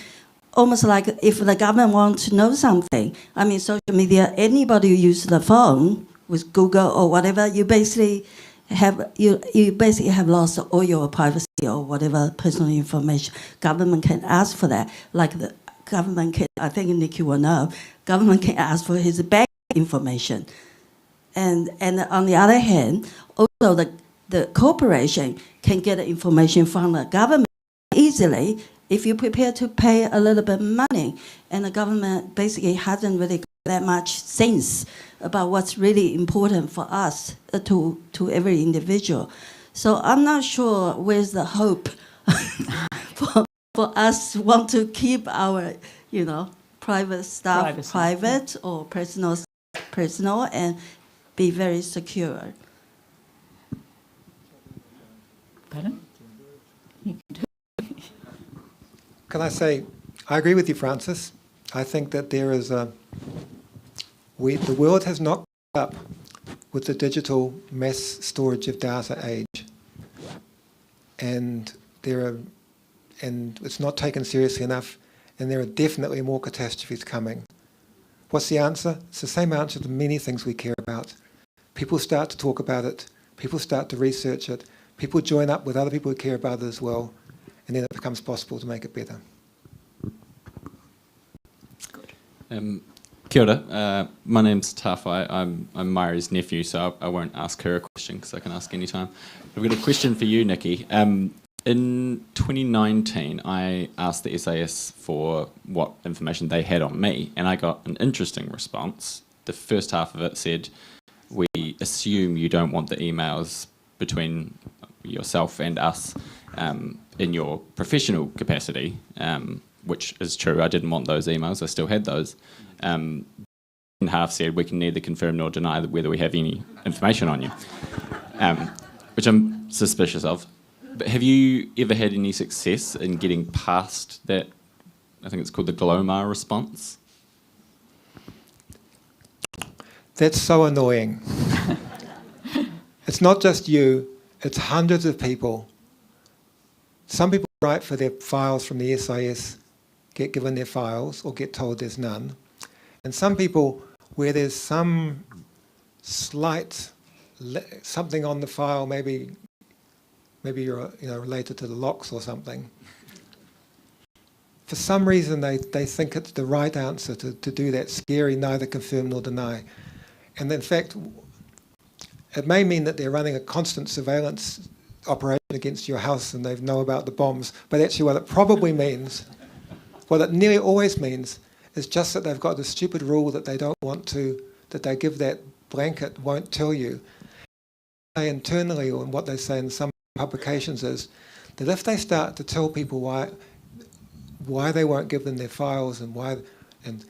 almost like if the government wants to know something, I mean, social media, anybody who uses the phone with Google or whatever, you basically have lost all your privacy or whatever personal information. Government can ask for that. Like the government can, I think Nicky will know, government can ask for his bank information. And on the other hand, also the corporation can get information from the government easily if you prepare to pay a little bit of money. And the government basically hasn't really got that much sense about what's really important for us, to every individual. So I'm not sure where's the hope for us want to keep our, private stuff private or personal and be very secure. Pardon? You can do Can I say, I agree with you, Francis. I think that there is the world has not caught up with the digital mass storage of data age, and it's not taken seriously enough, and there are definitely more catastrophes coming. What's the answer? It's the same answer to many things we care about. People start to talk about it, people start to research it, people join up with other people who care about it as well, and then it becomes possible to make it better. Kia ora. My name's Tawhai. I'm Maire's nephew, so I won't ask her a question because I can ask any time. I've got a question for you, Nicky. In 2019, I asked the SAS for what information they had on me, and I got an interesting response. The first half of it said, "We assume you don't want the emails between yourself and us in your professional capacity," which is true. I didn't want those emails. I still had those. And half said, "We can neither confirm nor deny whether we have any information on you," which I'm suspicious of. But have you ever had any success in getting past that? I think it's called the Glomar response. That's so annoying. It's not just you, it's hundreds of people. Some people write for their files from the SIS, get given their files or get told there's none. And some people, where there's some slight, something on the file, maybe you're related to the locks or something. For some reason, they think it's the right answer to do that scary neither confirm nor deny. And in fact, it may mean that they're running a constant surveillance operation against your house and they know about the bombs, but actually what it probably means, what it nearly always means, is just that they've got this stupid rule that they don't want to, that they give that blanket, won't tell you. Internally, or what they say in some publications is that if they start to tell people why they won't give them their files and why, and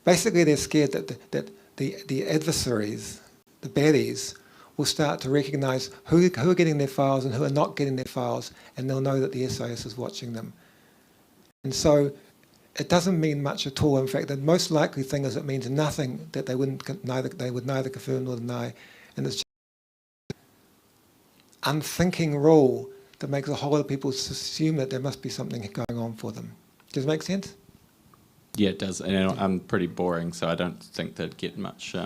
basically they're scared that the adversaries, the baddies, will start to recognise who are getting their files and who are not getting their files, and they'll know that the SIS is watching them. And so it doesn't mean much at all. In fact, the most likely thing is it means nothing, that they would neither confirm nor deny, and it's just an unthinking rule that makes a whole lot of people assume that there must be something going on for them. Does it make sense? Yeah, it does. And I'm pretty boring, so I don't think they'd get much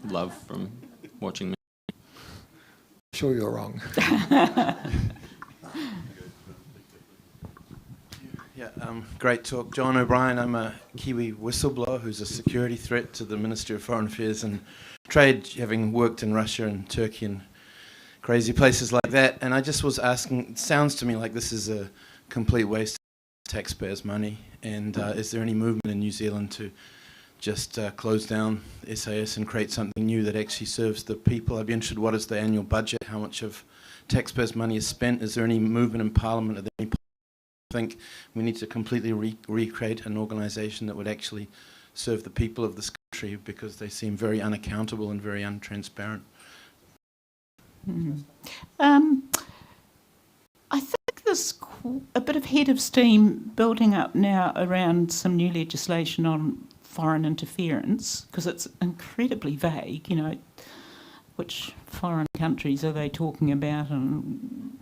love from watching me. I'm sure you're wrong. Yeah, great talk. John O'Brien, I'm a Kiwi whistleblower who's a security threat to the Ministry of Foreign Affairs and Trade, having worked in Russia and Turkey and crazy places like that. And I just was asking, it sounds to me like this is a complete waste of taxpayers' money. And is there any movement in New Zealand to just close down SAS and create something new that actually serves the people? I'd be interested, what is the annual budget? How much of taxpayers' money is spent? Is there any movement in Parliament? Are there any think we need to completely recreate an organisation that would actually serve the people of this country, because they seem very unaccountable and very untransparent? I think there's a bit of head of steam building up now around some new legislation on foreign interference, because it's incredibly vague, which foreign countries are they talking about, and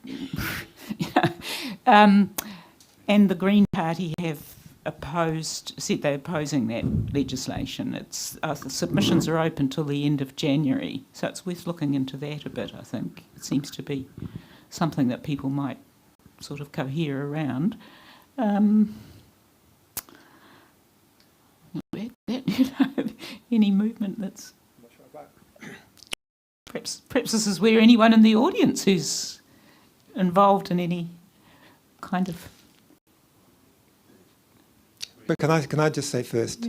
and the Green Party have said they're opposing that legislation. It's the submissions are open till the end of January, so it's worth looking into that a bit. I think it seems to be something that people might sort of cohere around. Any movement that's perhaps this is where anyone in the audience who's involved in any kind of. But can I just say first,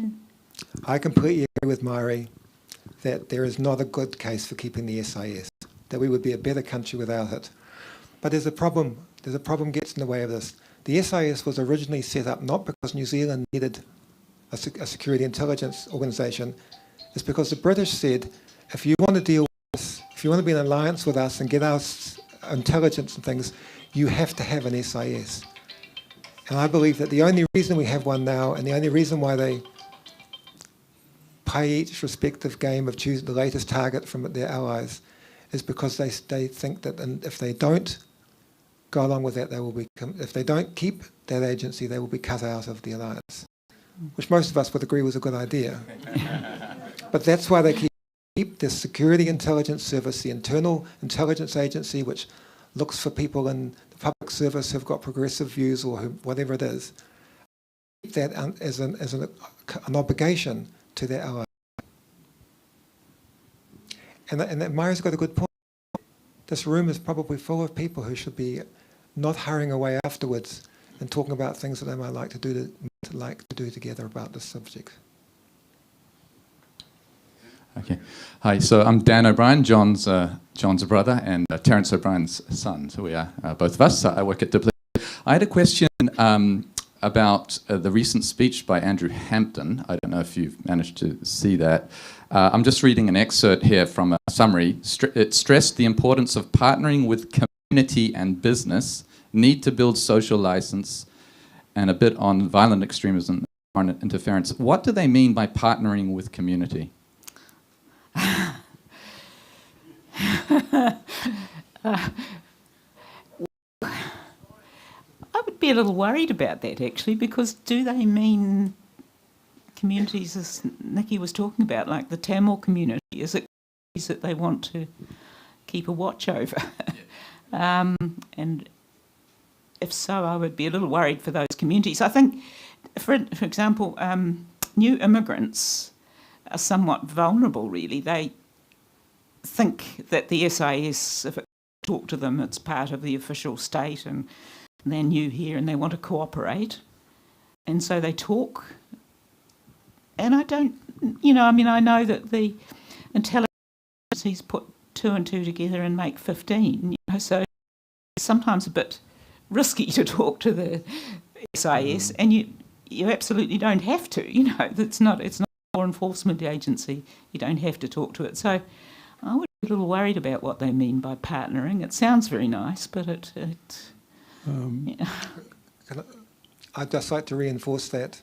I completely agree with Maire that there is not a good case for keeping the SIS, that we would be a better country without it. But there's a problem. There's a problem gets in the way of this. The SIS was originally set up not because New Zealand needed a security intelligence organisation. It's because the British said, if you want to deal with us, if you want to be in alliance with us and get us intelligence and things, you have to have an SIS. And I believe that the only reason we have one now, and the only reason why they play each respective game of choosing the latest target from their allies, is because they think that if they don't go along with that, if they don't keep that agency, they will be cut out of the alliance, which most of us would agree was a good idea. But that's why they keep this security intelligence service, the internal intelligence agency, which looks for people in the public service who've got progressive views or whatever it is, keep that as an obligation to their allies. And Maire's got a good point. This room is probably full of people who should be not hurrying away afterwards and talking about things that they might like to do together about this subject. Okay. Hi, so I'm Dan O'Brien, John's brother, and Terence O'Brien's son. So we are both of us. I work at Dipley. I had a question about the recent speech by Andrew Hampton. I don't know if you've managed to see that. I'm just reading an excerpt here from a summary. It stressed the importance of partnering with community and business, need to build social license, and a bit on violent extremism and foreign interference. What do they mean by partnering with community? I would be a little worried about that, actually, because do they mean communities, as Nicky was talking about, like the Tamil community? Is it communities that they want to keep a watch over? And if so, I would be a little worried for those communities. I think, for example, new immigrants are somewhat vulnerable, really. They think that the SIS, if it talk to them, it's part of the official state and they're new here and they want to cooperate. And so they talk. And I don't, I know that the intelligence agencies put 2 and 2 together and make 15, so it's sometimes a bit risky to talk to the SIS, and you absolutely don't have to, it's not a law enforcement agency, you don't have to talk to it. So I would be a little worried about what they mean by partnering. It sounds very nice, but I'd just like to reinforce that.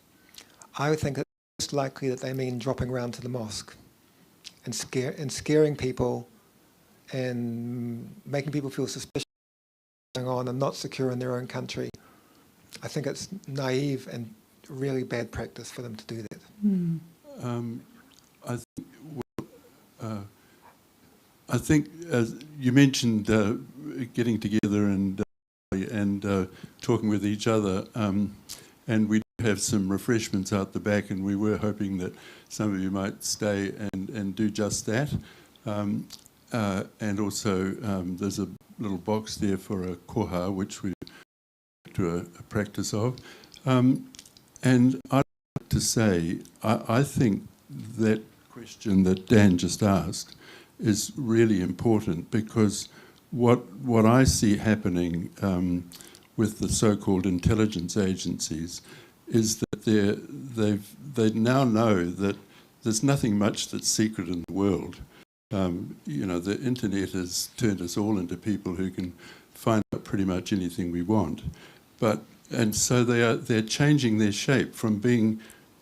I would think it's most likely that they mean dropping round to the mosque and scaring people and making people feel suspicious of what's going on and not secure in their own country. I think it's naive and really bad practice for them to do that. I think as you mentioned getting together and talking with each other, and we do have some refreshments out the back, and we were hoping that some of you might stay and do just that. And also there's a little box there for a koha, which we do a practice of. And I'd like to say, I think that question that Dan just asked is really important, because what I see happening with the so-called intelligence agencies is that they now know that there's nothing much that's secret in the world. The internet has turned us all into people who can find out pretty much anything we want. And so they're changing their shape from being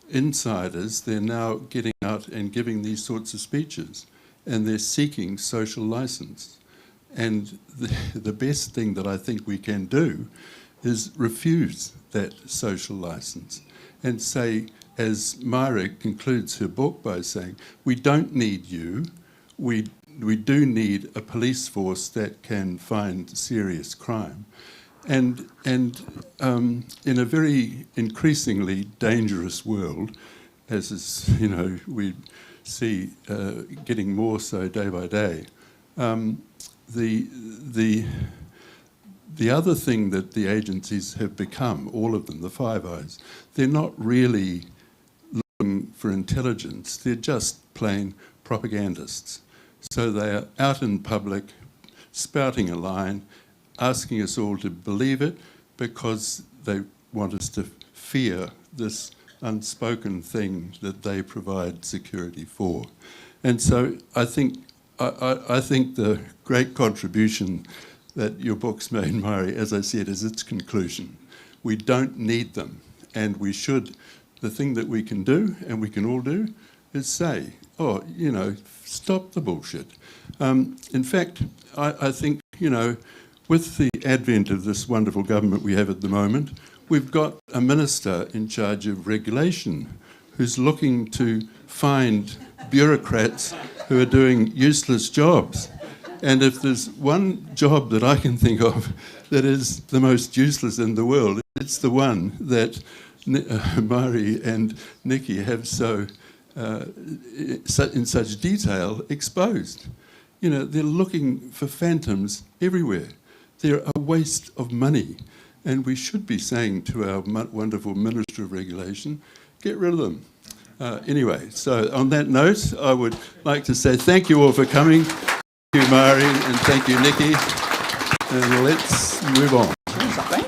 insiders. They're now getting out and giving these sorts of speeches, and they're seeking social license. And the best thing that I think we can do is refuse that social license and say, as Maire concludes her book by saying, we don't need you. We do need a police force that can find serious crime. And in a very increasingly dangerous world, as is, we see getting more so day by day, the other thing that the agencies have become, all of them, the Five Eyes, they're not really looking for intelligence, they're just plain propagandists. So they are out in public, spouting a line, asking us all to believe it because they want us to fear this unspoken thing that they provide security for. And so I think the great contribution that your book's made, Maire, as I said, is its conclusion. We don't need them, and we should. The thing that we can do, and we can all do, is say, oh, you know, stop the bullshit. In fact, I think, you know, with the advent of this wonderful government we have at the moment, we've got a minister in charge of regulation who's looking to find bureaucrats who are doing useless jobs. And if there's one job that I can think of that is the most useless in the world, it's the one that Maire and Nicky have so in such detail exposed. You know, they're looking for phantoms everywhere. They're a waste of money. And we should be saying to our wonderful Minister of Regulation, get rid of them. Anyway, so on that note, I would like to say thank you all for coming. Thank you, Maire, and thank you, Nicky. And let's move on.